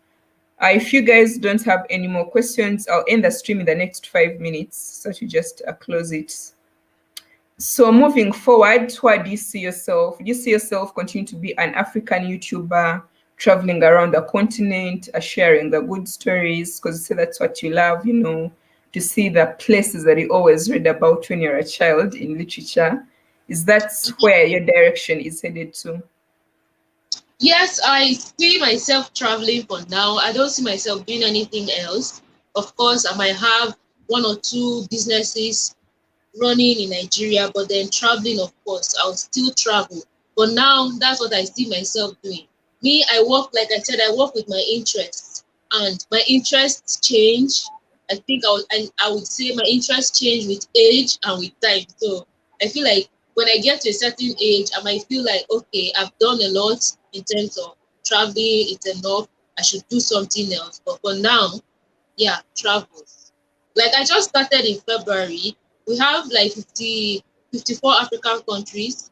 A: If you guys don't have any more questions, I'll end the stream in the next 5 minutes. So to just close it. So moving forward, where do you see yourself? Do you see yourself continue to be an African YouTuber, traveling around the continent, sharing the good stories? Because you say that's what you love, to see the places that you always read about when you're a child in literature. Is that where your direction is headed to?
B: Yes, I see myself traveling for now. I don't see myself doing anything else. Of course, I might have one or two businesses running in Nigeria, but then traveling, of course, I'll still travel. But now that's what I see myself doing. Me, I work, like I said, I work with my interests, and my interests change. I think I would say my interests change with age and with time. So I feel like when I get to a certain age, I might feel like, okay, I've done a lot in terms of traveling, it's enough. I should do something else. But for now, yeah, travels. Like I just started in February. We have like 54 African countries.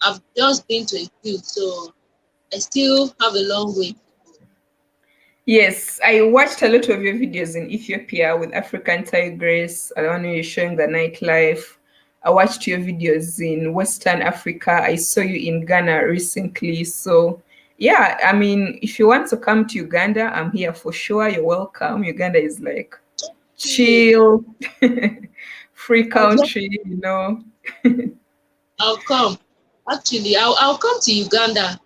B: I've just been to a few, so I still have a long way to go.
A: Yes, I watched a lot of your videos in Ethiopia with African Tigress. I don't know you're showing the nightlife. I watched your videos in Western Africa. I saw you in Ghana recently. So, yeah, I mean, if you want to come to Uganda, I'm here for sure. You're welcome. Uganda is like
B: Yeah,
A: chill, free
B: I'll, just,
A: country.
B: I'll come. Actually, I'll come to Uganda.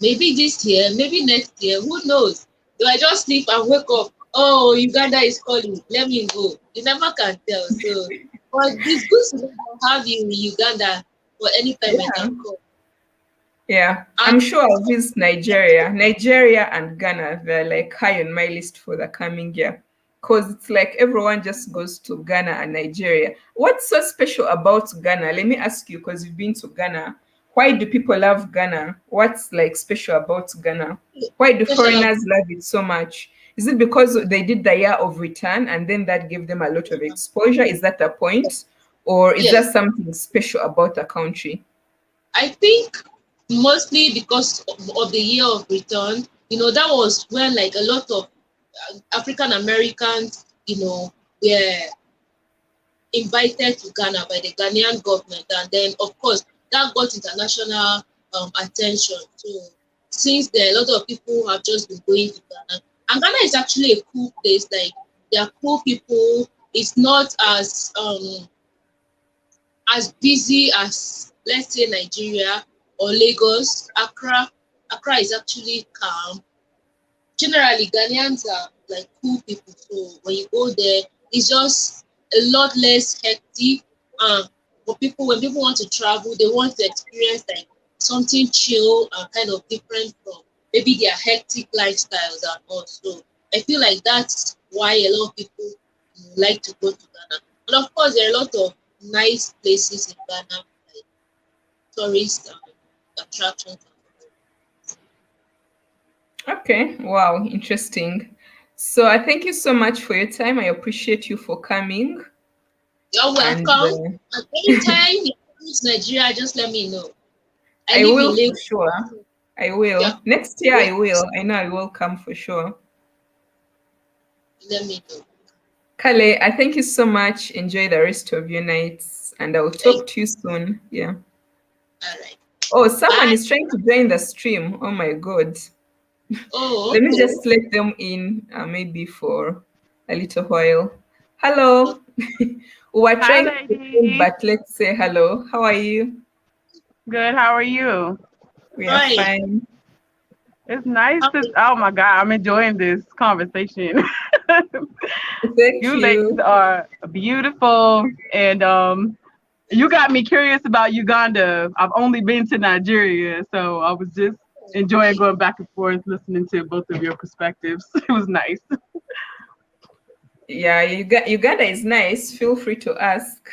B: Maybe this year, maybe next year. Who knows? Do I just sleep and wake up? Oh, Uganda is calling. Let me go. You never can tell. So, but it's good to have you in Uganda for any time I
A: Yeah.
B: can come.
A: Yeah,
B: And
A: I'm sure I'll visit Nigeria. Nigeria and Ghana, they're like high on my list for the coming year. Because it's like everyone just goes to Ghana and Nigeria. What's so special about Ghana? Let me ask you, because you've been to Ghana. Why do people love Ghana? What's like special about Ghana? Why do
B: special,
A: foreigners love it so much? Is it because they did the year of return and then that gave them a lot of exposure? Is that the point? Or is there
B: yes.
A: something special about the country?
B: I think mostly because of the year of return, that was when like a lot of African Americans, were invited to Ghana by the Ghanaian government. And then, of course, that got international attention. So since then, a lot of people have just been going to Ghana. And Ghana is actually a cool place. Like, they are cool people. It's not as busy as, let's say, Nigeria or Lagos. Accra is actually calm. Generally, Ghanaians are like cool people. So when you go there, it's just a lot less hectic. For people, when people want to travel, they want to experience like something chill and kind of different from maybe their hectic lifestyles and all. So I feel like that's why a lot of people like to go to Ghana. And of course, there are a lot of nice places in Ghana, like tourist attractions.
A: Okay, wow, interesting. So I thank you so much for your time. I appreciate you for coming.
B: You're
A: And
B: welcome. At any time you come to Nigeria, just let me know. I
A: I
B: live in
A: will for
B: Lagos.
A: sure. I
B: Yeah,
A: will. Next year I will. I know I will come for sure.
B: let me know.
A: Kale, I thank you so much. Enjoy the rest of your nights and I will
B: Thank
A: talk to you soon. Yeah.
B: All right.
A: Oh, someone
B: Bye.
A: is trying to join the stream. Oh my God.
B: Oh,
A: Let me
B: okay.
A: just let them in, maybe for a little while. Hello. We were
C: Hi,
A: trying to get in,
C: ladies.
A: but let's say hello. How are you?
C: Good. How are you?
A: We are
B: Hi.
A: fine.
C: It's nice
B: How are
C: to.
B: you?
C: Oh my God, I'm enjoying this conversation.
A: Thank
C: You ladies
A: you.
C: are beautiful, and you got me curious about Uganda. I've only been to Nigeria, so I was just enjoying going back and forth, listening to both of your perspectives. It was nice.
A: Yeah, Uganda is nice. Feel free to ask.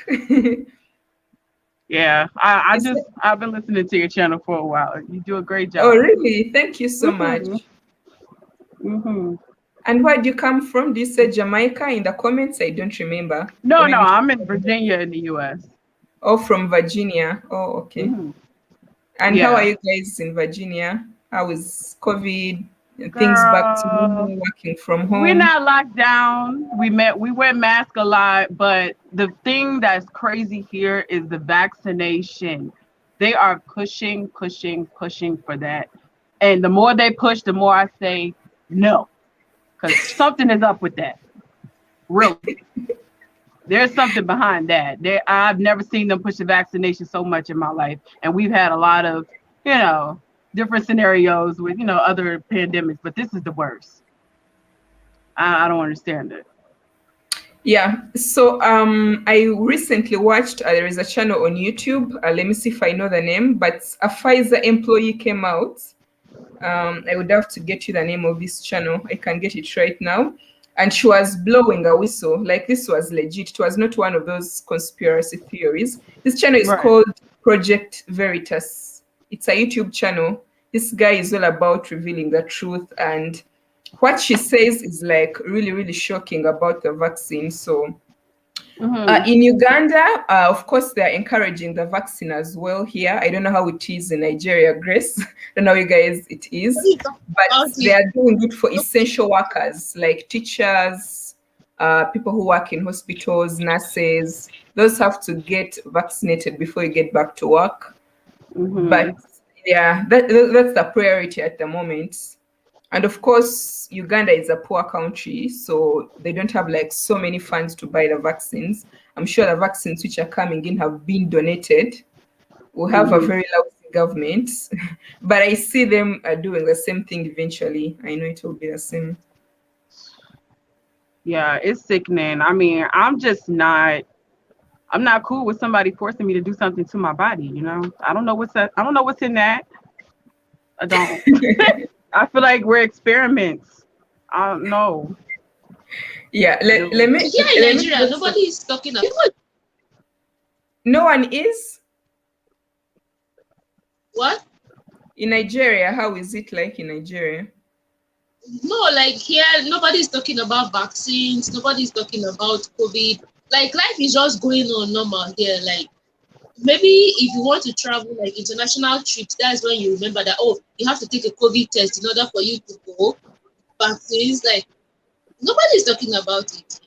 C: Yeah, I
A: Is
C: just
A: it-
C: I've been listening to your channel for a while. You do a great
A: oh,
C: job.
A: really? Thank you so
C: Mhm.
A: much.
C: Mhm.
A: And where do you come from? Do you say Jamaica in the comments? I don't remember. Or
C: No,
A: maybe it
C: I'm
A: was
C: in Virginia in the U.S.
A: oh, from Virginia. Oh, okay.
C: Mhm.
A: And how are
C: Yeah.
A: you guys in Virginia? How is COVID? Things back to
C: Girl,
A: normal, working from
C: we're
A: home?
C: not locked down. We wear masks a lot, but the thing that's crazy here is the vaccination. They are pushing, pushing, pushing for that. And the more they push, the more I say no. Because something is up with that. Really. There's something behind that. I've never seen them push the vaccination so much in my life. And we've had a lot of, you know, different scenarios with, other pandemics, but this is the worst. I don't understand it.
A: Yeah. So I recently watched there is a channel on YouTube. Let me see if I know the name, but a Pfizer employee came out. I would have to get you the name of this channel. I can get it right now. And she was blowing a whistle. Like this was legit. It was not one of those conspiracy theories. This channel is
C: Right.
A: called Project Veritas. It's a YouTube channel. This guy is all about revealing the truth. And what she says is like really, really shocking about the vaccine. So
C: Hmm.
A: in Uganda, of course, they're encouraging the vaccine as well here. I don't know how it is in Nigeria, Grace. I don't know how you guys it
B: What
A: is,
B: are you talking
A: but
B: about
A: they
B: it?
A: are doing it for essential workers like teachers, people who work in hospitals, nurses. Those have to get vaccinated before you get back to work. But
C: Hmm.
A: yeah, that's the priority at the moment. And of course, Uganda is a poor country, so they don't have like so many funds to buy the vaccines. I'm sure the vaccines which are coming in have been donated. We have a
C: Hmm.
A: very lousy government, but I see them doing the same thing eventually. I know it will be the same.
C: Yeah, it's sickening. I mean, I'm not cool with somebody forcing me to do something to my body, I don't know I don't know what's in that. I don't. I feel like we're experiments. I don't know.
A: Yeah, let, let
C: No.
A: me
B: Here in
A: let me
B: Nigeria,
A: put some.
B: nobody is talking about
A: No one is
B: what?
A: in Nigeria. How is it like in Nigeria?
B: No, like here, nobody is talking about vaccines. Nobody is talking about COVID. Like life is just going on normal here. Like maybe if you want to travel like international trips, that's when you remember that you have to take a COVID test in order for you to go. Vaccines, like nobody is talking about it.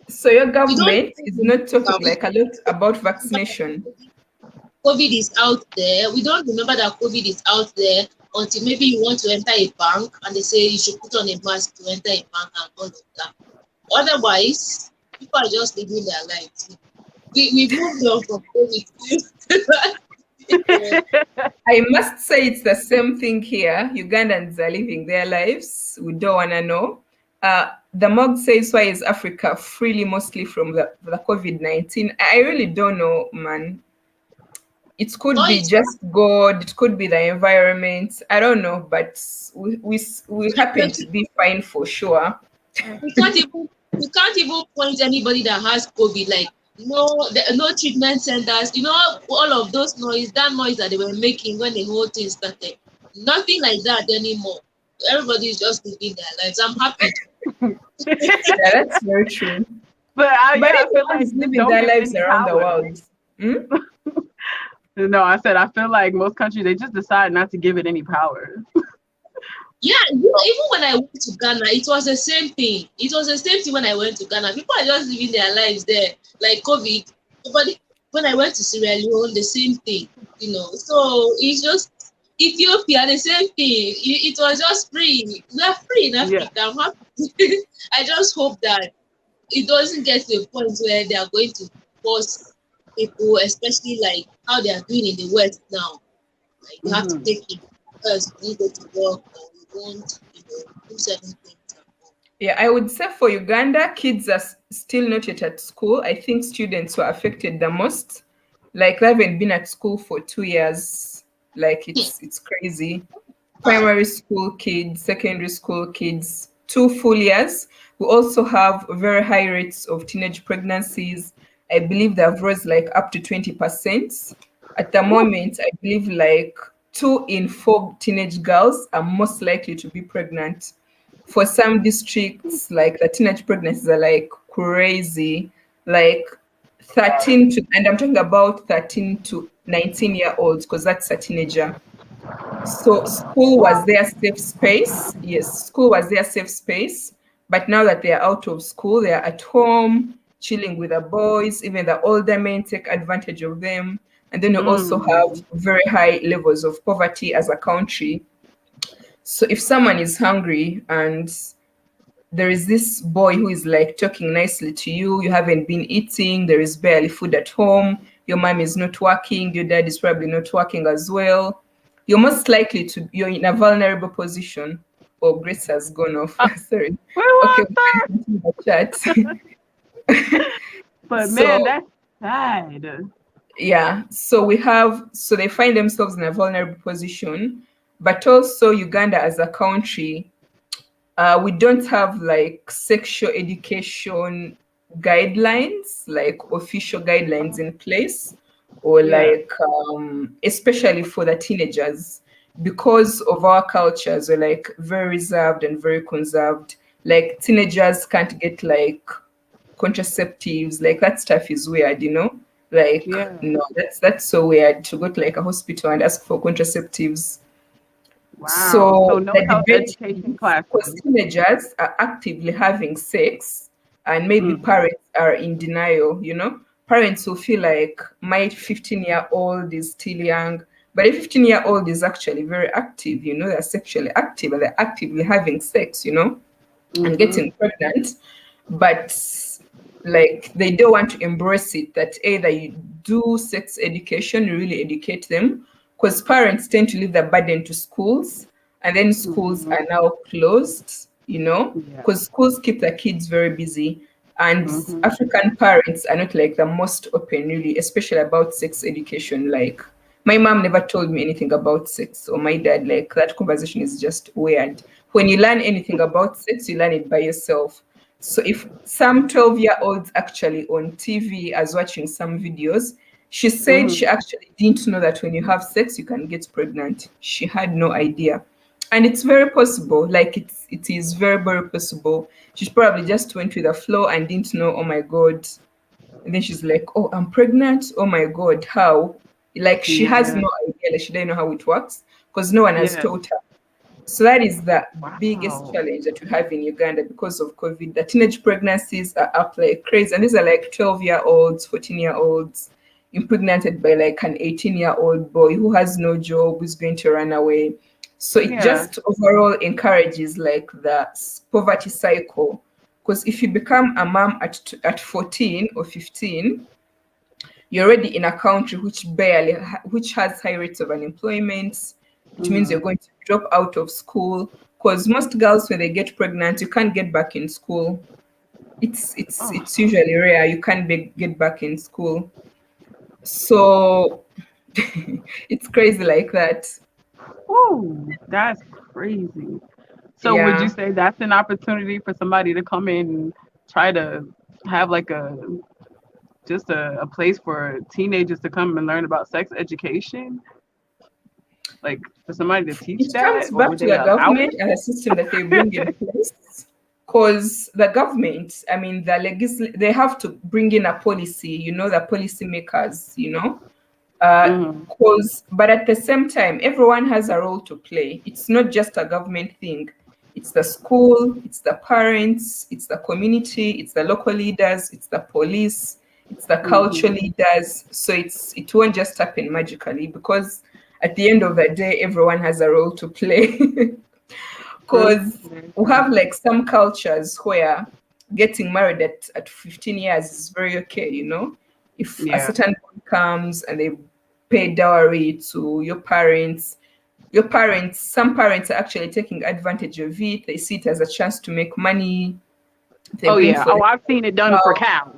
A: So your
B: We don't
A: government is not talking
B: we
A: like a lot about
B: remember
A: vaccination.
B: that COVID is out there. We don't remember that COVID is out there until maybe you want to enter a bank and they say you should put on a mask to enter a bank and all of that. Otherwise, people are just living their lives. We've moved on from COVID.
A: I must say it's the same thing here. Ugandans are living their lives. We don't want to know. The MOG says, why is Africa freely mostly from the COVID-19? I really don't know, man. It could
B: No,
A: be
B: it's
A: just God, it could be the environment. I don't know, but we happen to be fine for sure.
B: we can't even we can't even point anybody that has COVID. Like no treatment centers. All of those noise, that noise that they were making when the whole thing started. Nothing like that anymore. Everybody is just living their lives. I'm happy.
A: Yeah, that's very true.
C: But
A: But
C: I feel
A: everyone
C: like
A: is
C: just
A: living
C: don't
A: their
C: give it
A: lives
C: any
A: around the
C: power.
A: world. Hmm?
C: No, I said I feel like most countries they just decide not to give it any power.
B: Yeah, even when I went to Ghana, it was the same thing. It was the same thing when I went to Ghana. People are just living their lives there, like COVID. But when I went to Sierra Leone, the same thing. So it's just Ethiopia, the same thing. It was just free. We are free in
C: Yeah.
B: Africa. I'm happy. I just hope that it doesn't get to a point where they are going to force people, especially like how they are doing in the West now. Like you have to
C: Mhm.
B: take it because you go to work or you won't, do certain things.
A: Yeah, I would say for Uganda, kids are still not yet at school. I think students were affected the most. Like they haven't been at school for 2 years. Like it's crazy.
B: Ah,
A: Primary school kids, secondary school kids, 2 full years. We also have very high rates of teenage pregnancies. I believe they have rose like up to 20%. At the
C: Woo.
A: moment, I believe like 2 in 4 teenage girls are most likely to be pregnant. For some districts, like the teenage pregnancies are like crazy, like 13 to, and I'm talking about 13 to 19-year olds because that's a teenager. So school was
C: What?
A: their safe space. Yes, school was their safe space. But now that they are out of school, they are at home, chilling with the boys. Even the older men take advantage of them. And then you also have
C: Mm.
A: very high levels of poverty as a country. So if someone is hungry and there is this boy who is like talking nicely to you, you haven't been eating, there is barely food at home, your mom is not working, your dad is probably not working as well, you're most likely to, you're in a vulnerable position. Oh, Grace has gone off. Sorry.
C: We
A: Okay,
C: lost
A: we
C: her.
A: can continue the chat.
C: But man,
A: So
C: that's sad.
A: yeah, so they find themselves in a vulnerable position, but also Uganda as a country, we don't have like sexual education guidelines, like official guidelines in place, or
C: Yeah.
A: like, especially for the teenagers, because of our cultures, we're like very reserved and very conserved. Like teenagers can't get like contraceptives, like that stuff is weird. Like,
C: Yeah.
A: no, that's so weird to go to like a hospital and ask for contraceptives.
C: Wow. So
A: So
C: no
A: the
C: health
A: debate
C: education
A: is because
C: classes.
A: teenagers are actively having sex and maybe
C: Mm.
A: parents are in denial. Parents will feel like my 15-year-old is still young, but a 15-year-old is actually very active, they're sexually active and they're actively having sex, and
C: Mhm.
A: getting pregnant, but like they don't want to embrace it that either you do sex education, you really educate them, because parents tend to leave the burden to schools, and then schools
C: Mhm.
A: are now closed,
C: Yeah.
A: because schools keep the kids very busy. And
C: Mhm.
A: African parents are not like the most open, really, especially about sex education. Like, my mom never told me anything about sex, or my dad. Like, that conversation is just weird. When you learn anything about sex, you learn it by yourself. So if some 12-year-olds actually on TV as watching some videos, she said she
C: Mhm.
A: actually didn't know that when you have sex, you can get pregnant. She had no idea. And it's very possible. Like, it is very, very possible. She probably just went with the flow and didn't know, oh my God. And then she's like, oh, I'm pregnant. Oh my God, how? Like, she has
C: Yeah.
A: no idea. Like, she doesn't know how it works because no one has
C: Yeah.
A: taught her. So that is the biggest
C: Wow.
A: challenge that we have in Uganda because of COVID. The teenage pregnancies are up like crazy. And these are like 12-year-olds, 14-year-olds impregnated by like an 18-year-old boy who has no job, who's going to run away. So it
C: Yeah.
A: just overall encourages like the poverty cycle. Because if you become a mom at 14 or 15, you're already in a country which has high rates of unemployment, which means you're
C: Mm.
A: going to drop out of school. Because most girls, when they get pregnant, you can't get back in school.
C: Oh.
A: It's usually rare you can't get back in school. So it's crazy like that.
C: Ooh, that's crazy. So would you
A: Yeah.
C: say that's an opportunity for somebody to come in and try to have like a place for teenagers to come and learn about sex education? Like for somebody to teach
A: It
C: that,
A: comes
C: or
A: back
C: would
A: to
C: they
A: the
C: allow
A: government
C: it?
A: and the system that they bring in place. Because the government, I mean, they have to bring in a policy, the policymakers.
C: Mm.
A: But at the same time, everyone has a role to play. It's not just a government thing. It's the school, it's the parents, it's the community, it's the local leaders, it's the police, It's the culture leaders. So it won't just happen magically, because at the end of the day, everyone has a role to play. Because we have like some cultures where getting married at 15 years is very okay, you know. If a certain boy comes and they pay dowry to your parents, some parents are actually taking advantage of it. They see it as a chance to make money. They bring for them
C: I've seen it done for cows.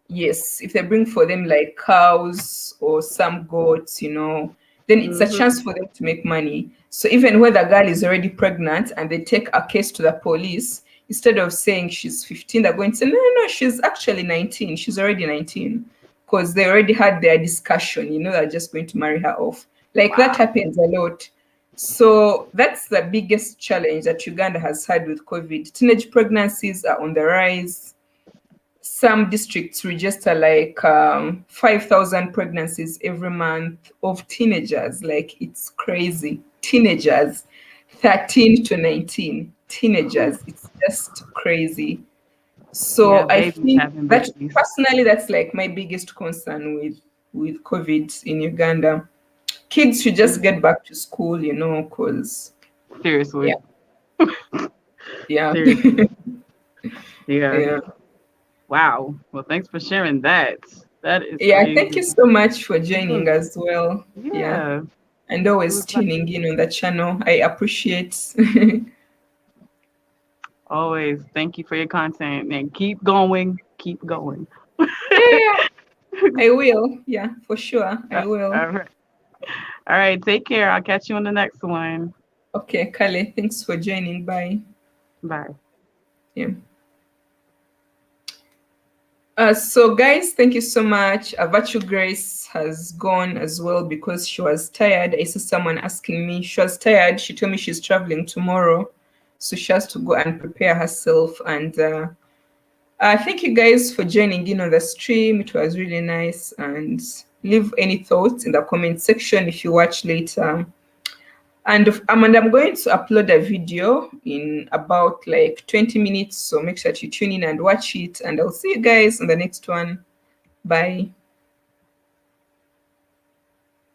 A: yes, if they bring for them like cows or some goats, you know, then it's a chance for them to make money. So even when the girl is already pregnant and they take a case to the police, instead of saying she's 15, they're going to say, no, no, no, she's actually 19. She's already 19. Because they already had their discussion, you know, they're just going to marry her off. Like that happens a lot. So that's the biggest challenge that Uganda has had with COVID. Teenage pregnancies are on the rise. Some districts register like 5,000 pregnancies every month of teenagers. Like, it's crazy. Teenagers, 13 to 19, teenagers. It's just crazy. So I think that personally, that's like my biggest concern with COVID in Uganda. Kids should just get back to school, you know, because
C: seriously.
A: Yeah.
C: Seriously.
A: Yeah.
C: Wow. Well, thanks for sharing that. That is
A: crazy. Thank you so much for joining as well.
C: Yeah.
A: And always tuning in on the channel. I appreciate.
C: Always. Thank you for your content, and keep going. Keep going.
A: Yeah. I will. Yeah, for sure. I will.
C: All right. Take care. I'll catch you on the next one.
A: Okay, Kale. Thanks for joining. Bye.
C: Bye.
A: Yeah. So guys, thank you so much. Virtue Grace has gone as well because she was tired. I saw someone asking me, she was tired. She told me she's traveling tomorrow, so she has to go and prepare herself. And thank you guys for joining in on the stream. It was really nice. And leave any thoughts in the comment section if you watch later. And I'm going to upload a video in about like 20 minutes. So make sure you tune in and watch it. And I'll see you guys on the next one. Bye.